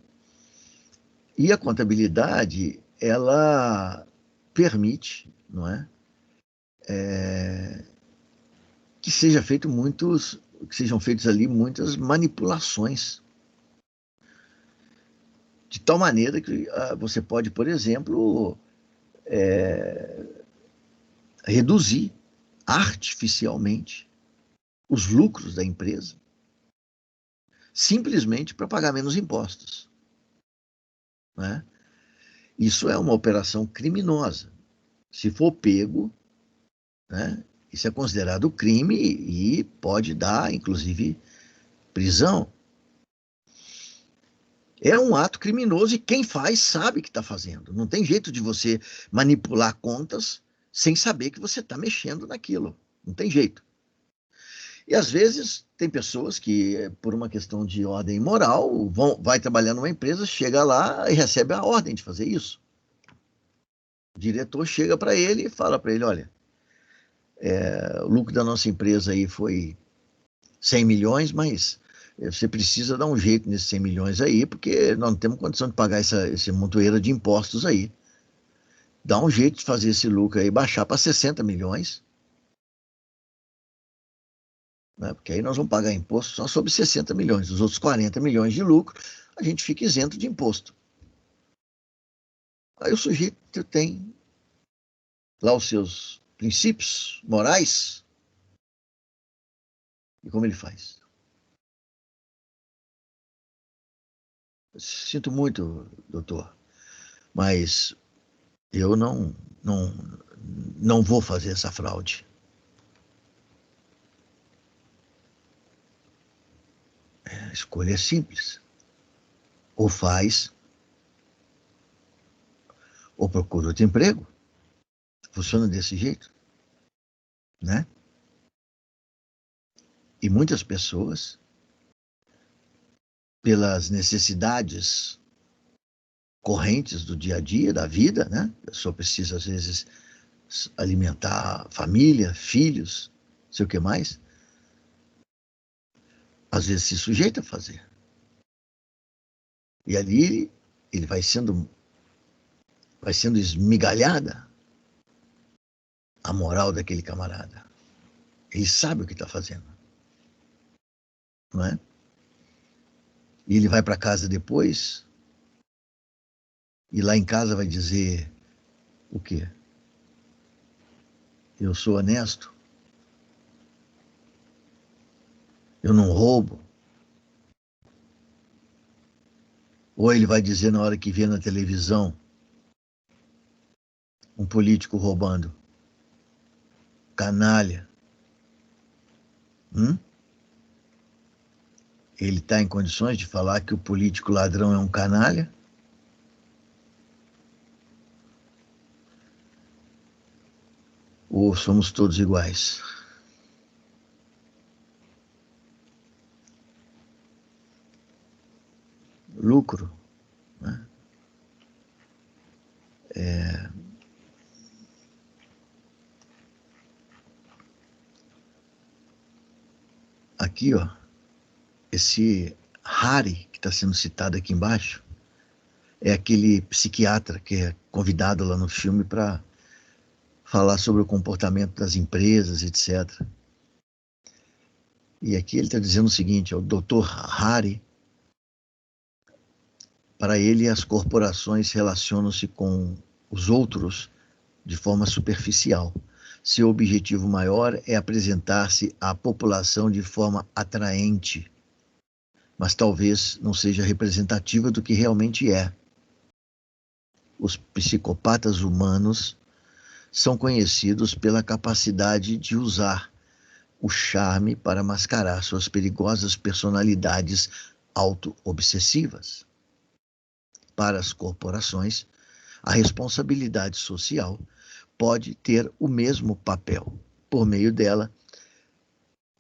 E a contabilidade ela permite, não é, que que sejam feitos ali muitas manipulações, de tal maneira que você pode, por exemplo, reduzir artificialmente os lucros da empresa, simplesmente para pagar menos impostos, né? Isso é uma operação criminosa. Se for pego, né, isso é considerado crime e pode dar, inclusive, prisão. É um ato criminoso e quem faz sabe que está fazendo. Não tem jeito de você manipular contas sem saber que você está mexendo naquilo. Não tem jeito. E às vezes tem pessoas que, por uma questão de ordem moral, vai trabalhar numa empresa, chega lá e recebe a ordem de fazer isso. O diretor chega para ele e fala para ele, olha, o lucro da nossa empresa aí foi 100 milhões, mas você precisa dar um jeito nesses 100 milhões aí, porque nós não temos condição de pagar esse montoeira de impostos aí. Dá um jeito de fazer esse lucro aí baixar para 60 milhões, né? Porque aí nós vamos pagar imposto só sobre 60 milhões. Os outros 40 milhões de lucro, a gente fica isento de imposto. Aí o sujeito tem lá os seus princípios morais, e como ele faz? Sinto muito, doutor, mas eu não vou fazer essa fraude. A escolha é simples. Ou faz, ou procura outro emprego. Funciona desse jeito, né? E muitas pessoas, pelas necessidades correntes do dia a dia, da vida, né? A pessoa precisa, às vezes, alimentar a família, filhos, não sei o que mais. Às vezes se sujeita a fazer. E ali ele vai sendo esmigalhada a moral daquele camarada. Ele sabe o que está fazendo, não é? E ele vai para casa depois, e lá em casa vai dizer o quê? Eu sou honesto, eu não roubo. Ou ele vai dizer na hora que vê na televisão um político roubando. Canalha. Hum? Ele está em condições de falar que o político ladrão é um canalha? Ou somos todos iguais? Lucro, né? Aqui, ó, esse Harry que está sendo citado aqui embaixo é aquele psiquiatra que é convidado lá no filme para falar sobre o comportamento das empresas, etc. E aqui ele está dizendo o seguinte: o Dr. Harry, para ele, as corporações relacionam-se com os outros de forma superficial. Seu objetivo maior é apresentar-se à população de forma atraente, mas talvez não seja representativa do que realmente é. Os psicopatas humanos são conhecidos pela capacidade de usar o charme para mascarar suas perigosas personalidades auto-obsessivas. Para as corporações, a responsabilidade social pode ter o mesmo papel. Por meio dela,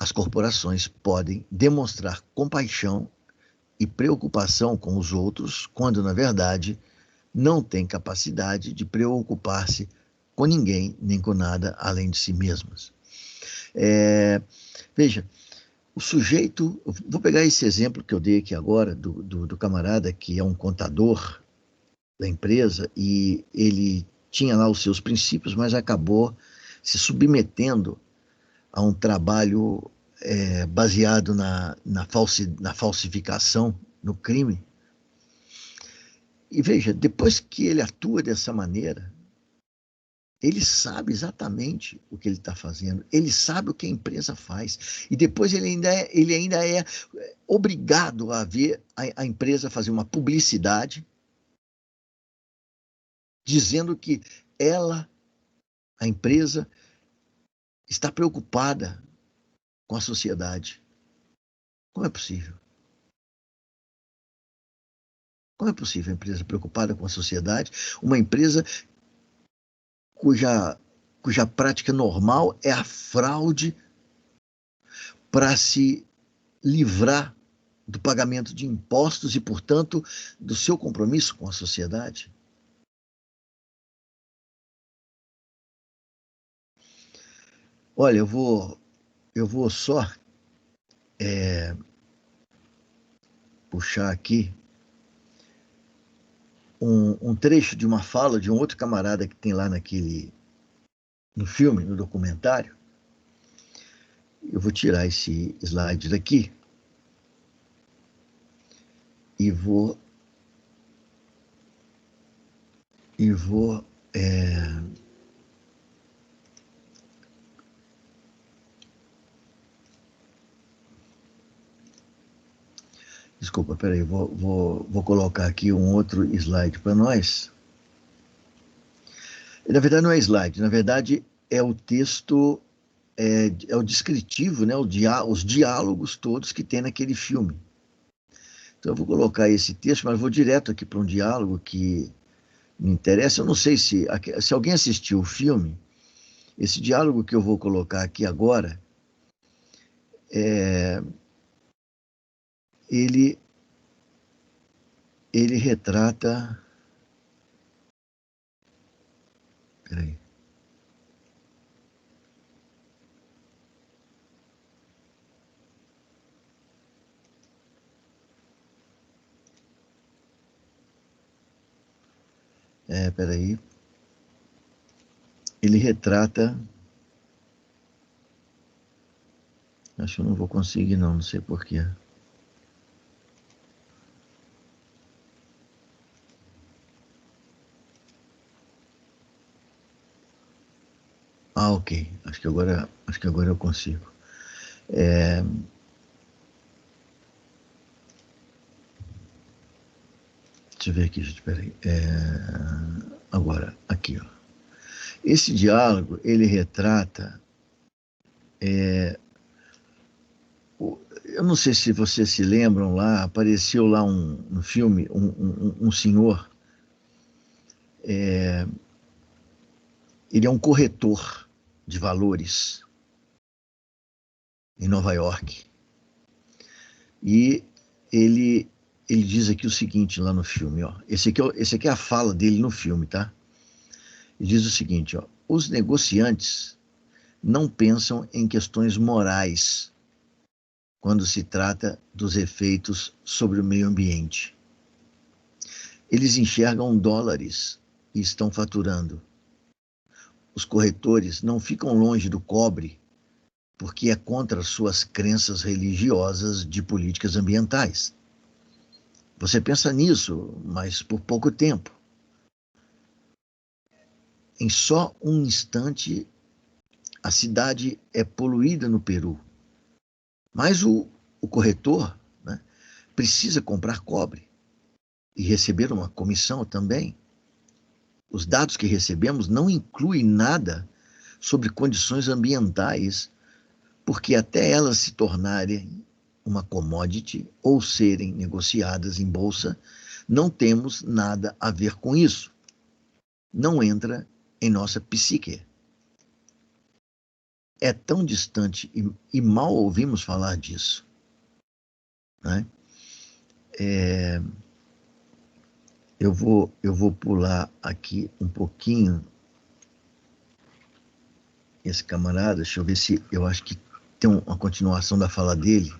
as corporações podem demonstrar compaixão e preocupação com os outros, quando, na verdade, não têm capacidade de preocupar-se com ninguém nem com nada além de si mesmas. Veja, o sujeito. Vou pegar esse exemplo que eu dei aqui agora, do camarada que é um contador da empresa e ele tinha lá os seus princípios, mas acabou se submetendo a um trabalho baseado na falsificação, no crime. E veja, depois que ele atua dessa maneira, ele sabe exatamente o que ele está fazendo, ele sabe o que a empresa faz, e depois ele ainda é obrigado a ver a empresa fazer uma publicidade dizendo que ela, a empresa, está preocupada com a sociedade. Como é possível? Como é possível a empresa preocupada com a sociedade, uma empresa cuja prática normal é a fraude para se livrar do pagamento de impostos e, portanto, do seu compromisso com a sociedade? Olha, eu vou só puxar aqui um trecho de uma fala de um outro camarada que tem lá no filme, no documentário. Eu vou tirar esse slide daqui e vou desculpa, peraí, vou colocar aqui um outro slide para nós. Na verdade, não é slide, na verdade é o texto, é o descritivo, né, os diálogos todos que tem naquele filme. Então, eu vou colocar esse texto, mas vou direto aqui para um diálogo que me interessa. Eu não sei se alguém assistiu o filme, esse diálogo que eu vou colocar aqui agora, ele, ele retrata. Peraí. Peraí. Ele retrata... Acho que eu não vou conseguir, não sei porquê. Ok. Acho que agora eu consigo. Deixa eu ver aqui, gente, peraí. Agora, aqui, ó. Esse diálogo, ele retrata... Eu não sei se vocês se lembram lá, apareceu lá no filme um senhor, ele é um corretor de valores em Nova York. E ele diz aqui o seguinte lá no filme, ó. Esse aqui é a fala dele no filme, tá? Ele diz o seguinte, ó: os negociantes não pensam em questões morais quando se trata dos efeitos sobre o meio ambiente. Eles enxergam dólares e estão faturando. Os corretores não ficam longe do cobre porque é contra suas crenças religiosas de políticas ambientais. Você pensa nisso, mas por pouco tempo. Em só um instante, a cidade é poluída no Peru. Mas o corretor, né, precisa comprar cobre e receber uma comissão também. Os dados que recebemos não incluem nada sobre condições ambientais, porque até elas se tornarem uma commodity ou serem negociadas em bolsa, não temos nada a ver com isso. Não entra em nossa psique. É tão distante e mal ouvimos falar disso, né? Eu vou pular aqui um pouquinho esse camarada, deixa eu ver se eu acho que tem uma continuação da fala dele.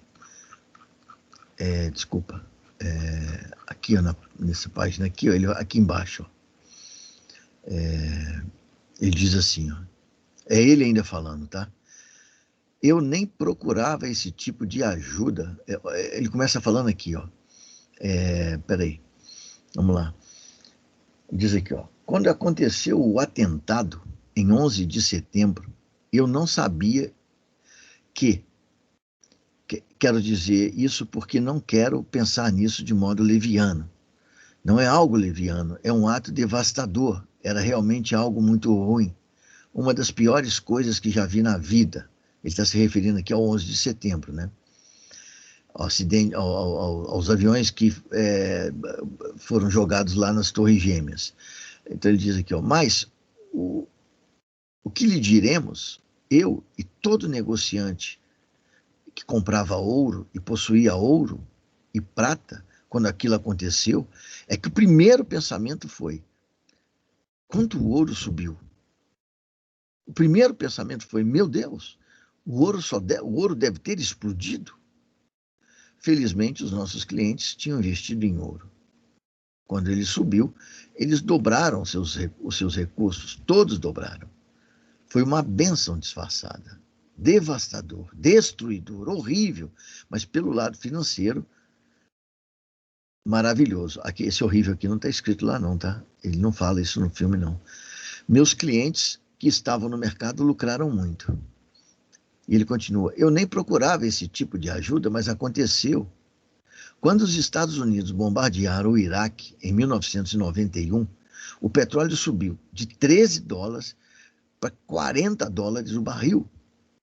Desculpa. Aqui, ó, nessa página aqui, ó, aqui embaixo, ó, ele diz assim, ó, é ele ainda falando, tá? Eu nem procurava esse tipo de ajuda. Ele começa falando aqui, ó. Peraí, vamos lá. Diz aqui, ó. Quando aconteceu o atentado, em 11 de setembro, eu não sabia quero dizer isso porque não quero pensar nisso de modo leviano. Não é algo leviano, é um ato devastador. Era realmente algo muito ruim. Uma das piores coisas que já vi na vida. Ele está se referindo aqui ao 11 de setembro, né? Aos aviões que foram jogados lá nas Torres Gêmeas. Então ele diz aqui, ó, mas o que lhe diremos, eu e todo negociante que comprava ouro e possuía ouro e prata, quando aquilo aconteceu, é que o primeiro pensamento foi: quanto o ouro subiu? O primeiro pensamento foi: meu Deus, o ouro deve ter explodido. Felizmente, os nossos clientes tinham investido em ouro. Quando ele subiu, eles dobraram os seus recursos, todos dobraram. Foi uma bênção disfarçada, devastador, destruidor, horrível, mas pelo lado financeiro, maravilhoso. Aqui, esse horrível aqui não está escrito lá não, tá? Ele não fala isso no filme, não. Meus clientes que estavam no mercado lucraram muito. E ele continua, eu nem procurava esse tipo de ajuda, mas aconteceu. Quando os Estados Unidos bombardearam o Iraque em 1991, o petróleo subiu de 13 dólares para 40 dólares o barril.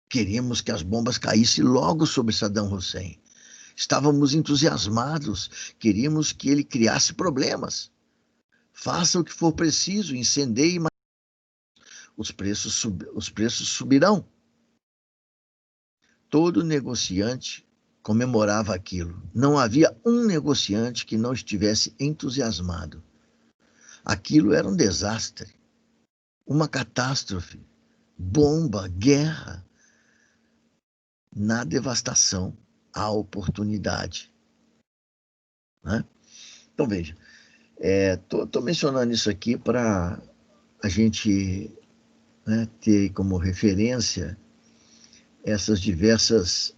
Queríamos que as bombas caíssem logo sobre Saddam Hussein. Estávamos entusiasmados, queríamos que ele criasse problemas. Faça o que for preciso, incendeie, mas os preços subirão. Todo negociante comemorava aquilo. Não havia um negociante que não estivesse entusiasmado. Aquilo era um desastre, uma catástrofe, bomba, guerra. Na devastação, há oportunidade, né? Então, veja, Estou mencionando isso aqui para a gente, né, ter como referência essas diversas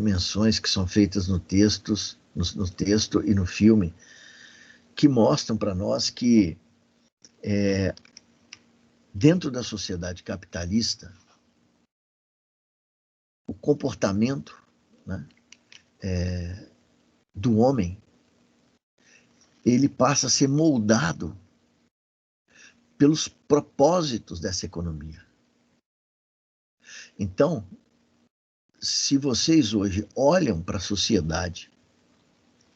menções que são feitas no texto e no filme, que mostram para nós que dentro da sociedade capitalista, o comportamento, né, do homem, ele passa a ser moldado pelos propósitos dessa economia. Então, se vocês hoje olham para a sociedade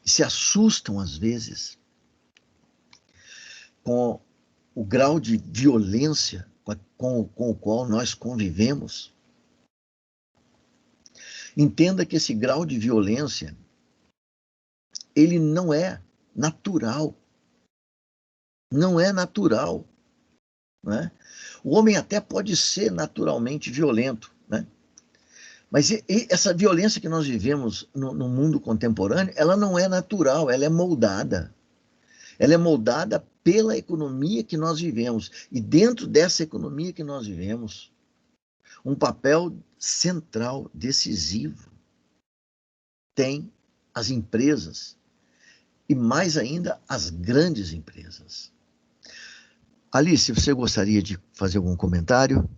e se assustam às vezes com o grau de violência com o qual nós convivemos, entenda que esse grau de violência, ele não é natural. Não é natural. Né? O homem até pode ser naturalmente violento, né? Mas essa violência que nós vivemos no mundo contemporâneo, ela não é natural, ela é moldada. Ela é moldada pela economia que nós vivemos. E dentro dessa economia que nós vivemos, um papel central, decisivo, tem as empresas, e mais ainda as grandes empresas. Alice, você gostaria de fazer algum comentário?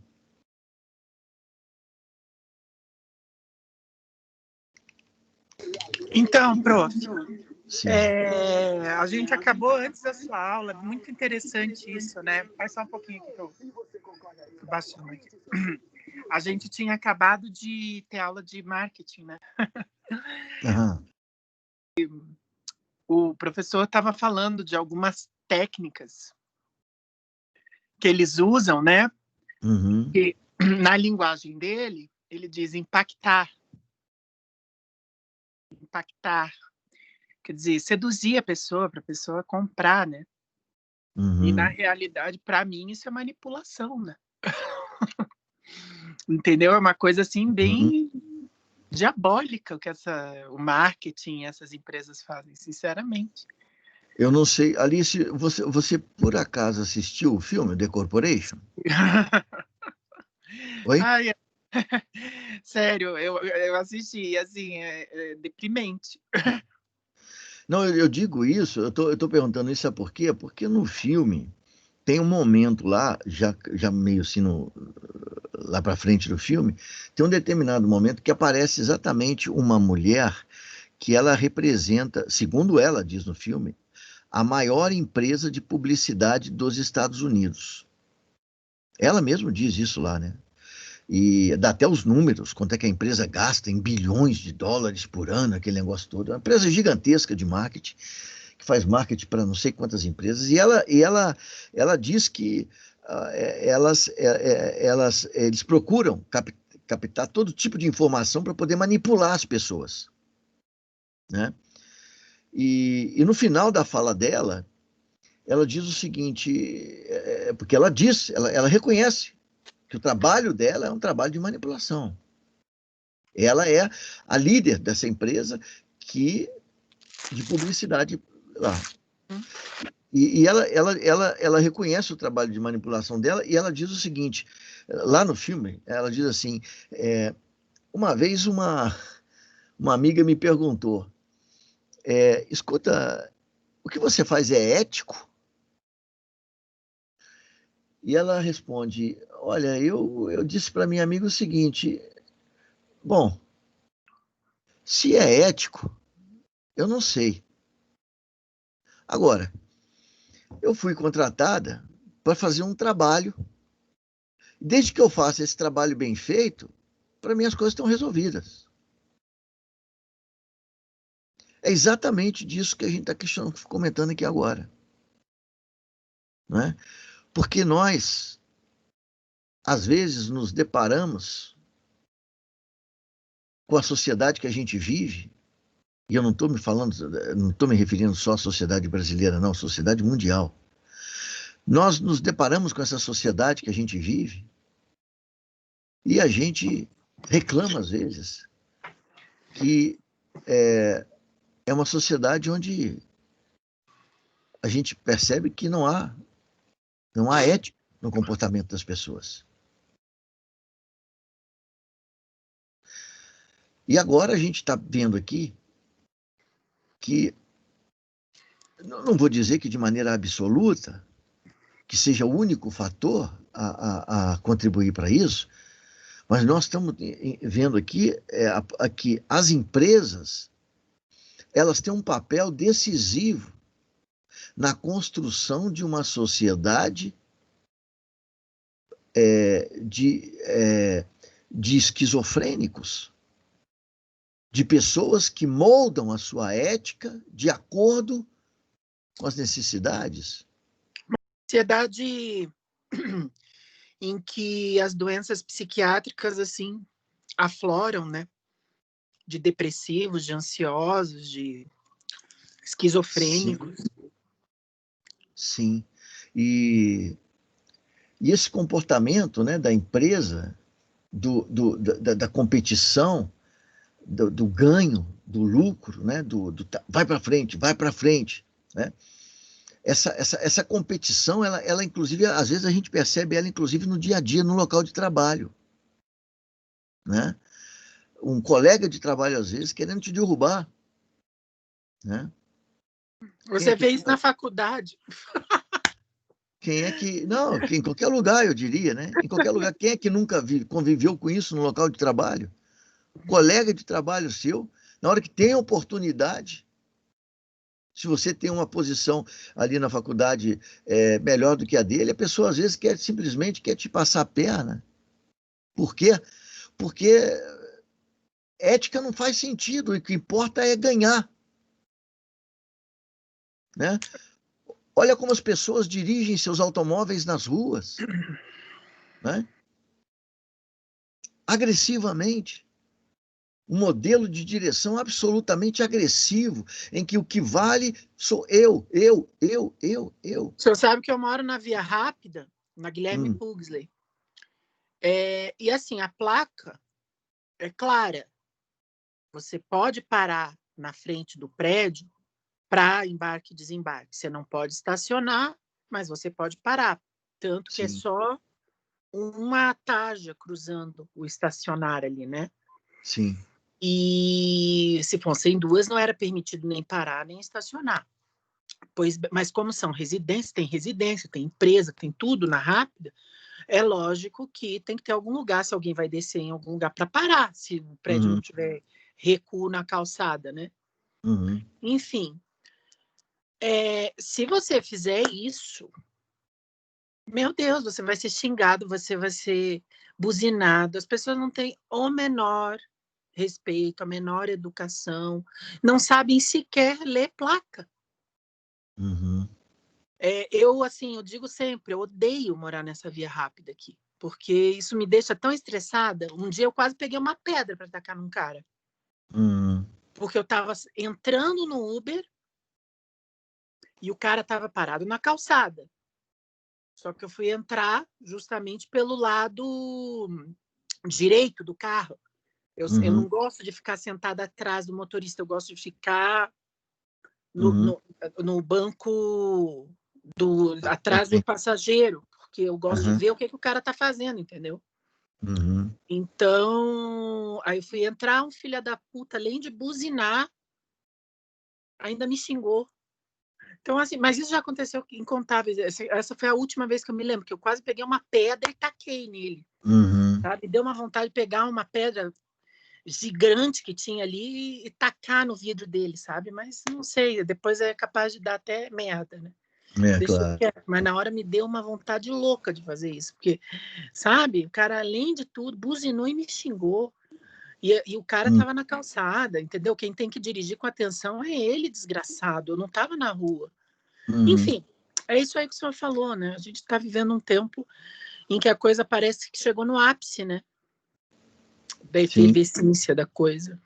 Então, prof, Sim. a gente acabou antes da sua aula, muito interessante isso, né? Faz só um pouquinho aqui que eu tô baixando aqui. A gente tinha acabado de ter aula de marketing, né? Uhum. O professor estava falando de algumas técnicas que eles usam, né? Uhum. Que na linguagem dele, ele diz impactar. Impactar. Quer dizer, seduzir a pessoa para a pessoa comprar, né? Uhum. E na realidade, para mim, isso é manipulação, né? Entendeu? É uma coisa assim bem diabólica o marketing, essas empresas fazem, sinceramente. Eu não sei, Alice, você por acaso assistiu o filme The Corporation? Oi? Ai, sério, eu assisti, assim, é deprimente. Não, eu digo isso, eu tô perguntando isso, sabe por quê? Porque no filme tem um momento lá, já meio assim, lá para frente do filme, tem um determinado momento que aparece exatamente uma mulher que ela representa, segundo ela diz no filme, a maior empresa de publicidade dos Estados Unidos. Ela mesma diz isso lá, né? E dá até os números, quanto é que a empresa gasta em bilhões de dólares por ano, aquele negócio todo. É uma empresa gigantesca de marketing, que faz marketing para não sei quantas empresas. Ela diz que eles procuram captar todo tipo de informação para poder manipular as pessoas. Né? E no final da fala dela, ela diz o seguinte, porque ela diz, ela reconhece que o trabalho dela é um trabalho de manipulação. Ela é a líder dessa empresa de publicidade lá. E ela reconhece o trabalho de manipulação dela e ela diz o seguinte, lá no filme, ela diz assim, uma vez uma amiga me perguntou, escuta, o que você faz é ético? E ela responde, olha, eu disse para minha amiga o seguinte, bom, se é ético, eu não sei. Agora, eu fui contratada para fazer um trabalho. Desde que eu faça esse trabalho bem feito, para mim as coisas estão resolvidas. É exatamente disso que a gente está comentando aqui agora. Não é? Porque nós, às vezes, nos deparamos com a sociedade que a gente vive, e eu não estou me falando, não estou me referindo só à sociedade brasileira, não, à sociedade mundial. Nós nos deparamos com essa sociedade que a gente vive e a gente reclama, às vezes, que é uma sociedade onde a gente percebe que não há ética no comportamento das pessoas. E agora a gente está vendo aqui que, não vou dizer que de maneira absoluta, que seja o único fator a contribuir para isso, mas nós estamos vendo aqui que as empresas, elas têm um papel decisivo na construção de uma sociedade de esquizofrênicos, de pessoas que moldam a sua ética de acordo com as necessidades. Uma sociedade em que as doenças psiquiátricas assim afloram, né? De depressivos, de ansiosos, de esquizofrênicos. Sim. E esse comportamento, né, da empresa, da competição, do ganho, do lucro, né, vai para frente, né? Essa competição, ela inclusive, às vezes a gente percebe ela inclusive no dia a dia, no local de trabalho, né? Um colega de trabalho, às vezes, querendo te derrubar, né? Você vê isso na faculdade. Não, em qualquer lugar, eu diria, né? Em qualquer lugar. Quem é que nunca conviveu com isso no local de trabalho? Colega de trabalho seu, na hora que tem oportunidade, se você tem uma posição ali na faculdade melhor do que a dele, a pessoa às vezes simplesmente quer te passar a perna. Por quê? Porque ética não faz sentido, o que importa é ganhar, né? Olha como as pessoas dirigem seus automóveis nas ruas, né? Agressivamente. Um modelo de direção absolutamente agressivo, em que o que vale sou eu. O senhor sabe que eu moro na Via Rápida, na Guilherme Pugsley. E assim, a placa é clara. Você pode parar na frente do prédio para embarque e desembarque. Você não pode estacionar, mas você pode parar. Tanto que é só uma tarja cruzando o estacionar ali, né? Sim. E se fossem duas, não era permitido nem parar, nem estacionar. Mas como são residência, tem empresa, tem tudo na Rápida, é lógico que tem que ter algum lugar, se alguém vai descer em algum lugar para parar, se o prédio não tiver recuo na calçada, né? Enfim, se você fizer isso, meu Deus, você vai ser xingado, você vai ser buzinado, as pessoas não têm o menor respeito, a menor educação, não sabem sequer ler placa. Eu digo sempre, eu odeio morar nessa Via Rápida aqui, porque isso me deixa tão estressada. Um dia eu quase peguei uma pedra para tacar num cara. Porque eu estava entrando no Uber e o cara estava parado na calçada. Só que eu fui entrar justamente pelo lado direito do carro. Eu não gosto de ficar sentada atrás do motorista, eu gosto de ficar no banco atrás do passageiro, porque eu gosto de ver o que o cara está fazendo, entendeu? Então, aí eu fui entrar, um filho da puta, além de buzinar, ainda me xingou. Então, assim, mas isso já aconteceu incontáveis. Essa foi a última vez que eu me lembro, que eu quase peguei uma pedra e taquei nele. Sabe? Deu uma vontade de pegar uma pedra gigante que tinha ali e tacar no vidro dele, sabe? Mas não sei, depois é capaz de dar até merda, né? Claro. Mas na hora me deu uma vontade louca de fazer isso, porque, sabe, o cara, além de tudo, buzinou e me xingou. E o cara estava na calçada, entendeu? Quem tem que dirigir com atenção é ele, desgraçado. Eu não estava na rua. Enfim, é isso aí que o senhor falou, né? A gente está vivendo um tempo em que a coisa parece que chegou no ápice, né? Da efervescência da coisa.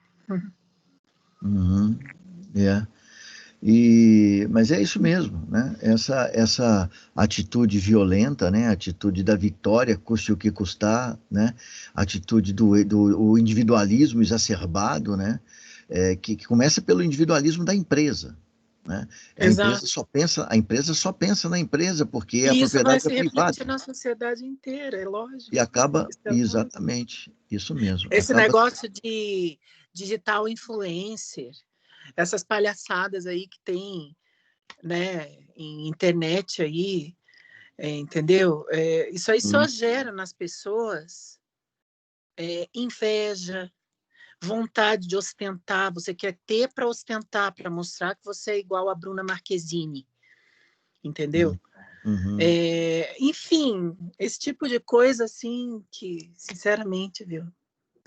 Mas é isso mesmo, né? Essa atitude violenta, né? A atitude da vitória, custe o que custar, né? A atitude do individualismo exacerbado, né? Que começa pelo individualismo da empresa, né? Exato. A empresa só pensa na empresa, porque a E isso vai propriedade é se refletir privada. na sociedade inteira, é E lógico. acaba, Isso é lógico. exatamente, isso mesmo, Esse acaba. negócio de digital influencer, essas palhaçadas aí que tem, né, em internet aí, entendeu? Isso aí só gera nas pessoas inveja, vontade de ostentar. Você quer ter para ostentar, para mostrar que você é igual a Bruna Marquezine, entendeu? Uhum. Enfim, esse tipo de coisa assim que, sinceramente, viu?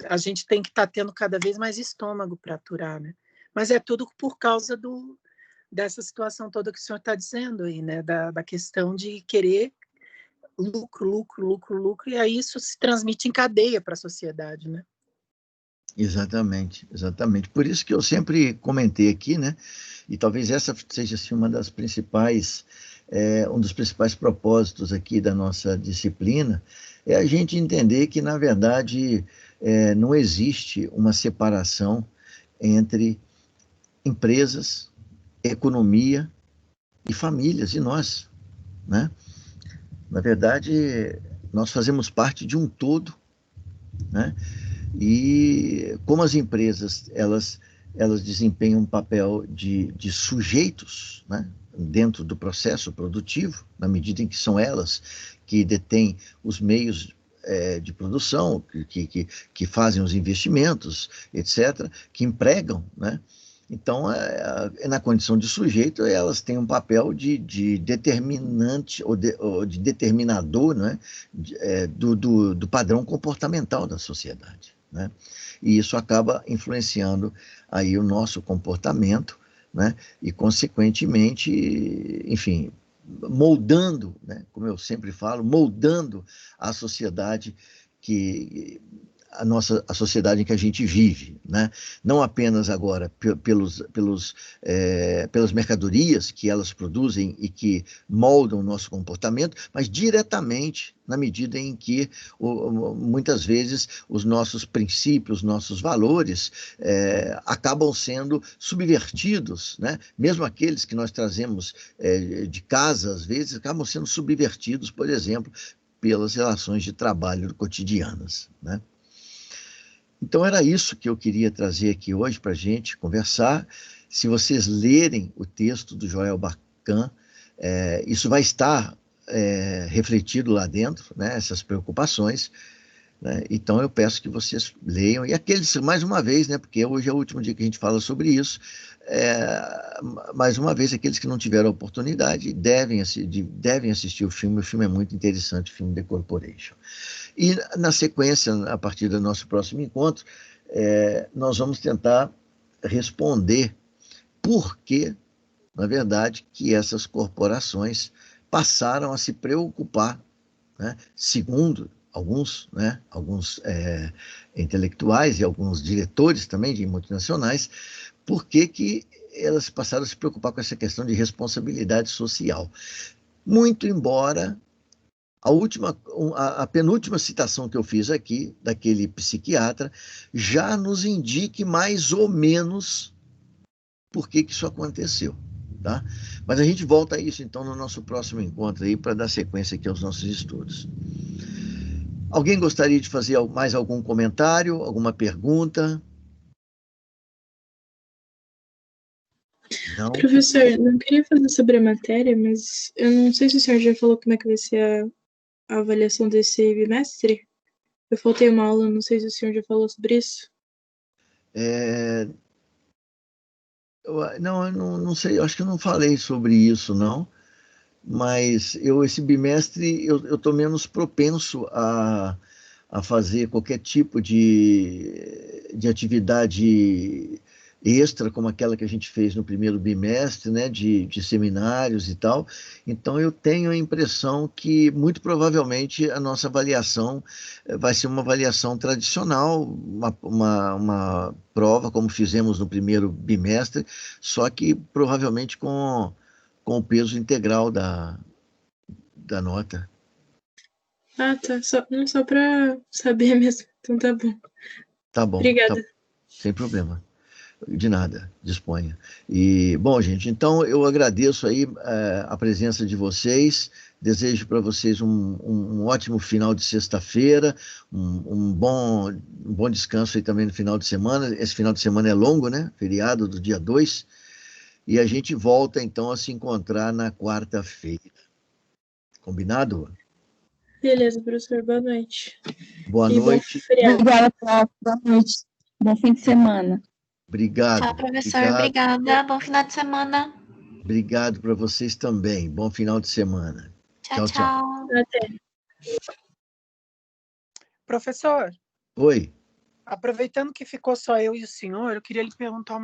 A gente tem que estar tendo cada vez mais estômago para aturar, né? Mas é tudo por causa dessa situação toda que o senhor está dizendo aí, né? Da questão de querer lucro, lucro, lucro, lucro, e aí isso se transmite em cadeia para a sociedade, né? Exatamente, exatamente. Por isso que eu sempre comentei aqui, né? E talvez essa seja assim, uma das principais, um dos principais propósitos aqui da nossa disciplina, é a gente entender que, na verdade, não existe uma separação entre empresas, economia e famílias, e nós, né? Na verdade, nós fazemos parte de um todo, né? E como as empresas, elas desempenham um papel de sujeitos, né, dentro do processo produtivo, na medida em que são elas que detêm os meios de produção, que fazem os investimentos, etc., que empregam, né? Então, na condição de sujeito, elas têm um papel de determinante ou de determinador, né, do padrão comportamental da sociedade, né? E isso acaba influenciando aí o nosso comportamento, né? E, consequentemente, enfim, moldando, né, como eu sempre falo, moldando a sociedade que a sociedade em que a gente vive, né? Não apenas agora pelas mercadorias que elas produzem e que moldam o nosso comportamento, mas diretamente na medida em que muitas vezes os nossos princípios, nossos valores acabam sendo subvertidos, né? Mesmo aqueles que nós trazemos de casa, às vezes, acabam sendo subvertidos, por exemplo, pelas relações de trabalho cotidianas, né? Então, era isso que eu queria trazer aqui hoje para a gente conversar. Se vocês lerem o texto do Joel Bacan, isso vai estar refletido lá dentro, né, essas preocupações, né? Então, eu peço que vocês leiam. E aqueles, mais uma vez, né, porque hoje é o último dia que a gente fala sobre isso, mais uma vez, aqueles que não tiveram a oportunidade devem assistir o filme. O filme é muito interessante, o filme The Corporation. E, na sequência, a partir do nosso próximo encontro, nós vamos tentar responder por que, na verdade, que essas corporações passaram a se preocupar, né, segundo alguns, né, alguns intelectuais e alguns diretores também de multinacionais, por que elas passaram a se preocupar com essa questão de responsabilidade social. Muito embora a penúltima citação que eu fiz aqui, daquele psiquiatra, já nos indique mais ou menos por que isso aconteceu, tá? Mas a gente volta a isso, então, no nosso próximo encontro aí, para dar sequência aqui aos nossos estudos. Alguém gostaria de fazer mais algum comentário, alguma pergunta? Não? Professor, não queria fazer sobre a matéria, mas eu não sei se o senhor já falou como é que vai ser a avaliação desse bimestre. Eu faltei uma aula, não sei se o senhor já falou sobre isso. Não, eu não sei, eu acho que eu não falei sobre isso, não. Mas esse bimestre, eu estou menos propenso a fazer qualquer tipo de atividade extra, como aquela que a gente fez no primeiro bimestre, né, de seminários e tal. Então, eu tenho a impressão que, muito provavelmente, a nossa avaliação vai ser uma avaliação tradicional, uma prova, como fizemos no primeiro bimestre, só que provavelmente com o peso integral da nota. Ah, tá. Só pra saber mesmo. Então tá bom. Tá bom, Obrigada. sem problema. De nada, disponha. E, bom, gente, então eu agradeço aí a presença de vocês, desejo para vocês um ótimo final de sexta-feira, um bom descanso aí também no final de semana. Esse final de semana é longo, né? Feriado do dia 2. E a gente volta, então, a se encontrar na quarta-feira. Combinado? Beleza, professor. Boa noite. Boa E bom noite. feriado. Obrigada, prof. Boa noite. Bom fim de semana. Obrigado. Tchau, professor. Obrigado. Obrigada. Bom final de semana. Obrigado para vocês também. Bom final de semana. Tchau, Tchau, tchau. tchau. Até. Professor, Oi. aproveitando que ficou só eu e o senhor, eu queria lhe perguntar uma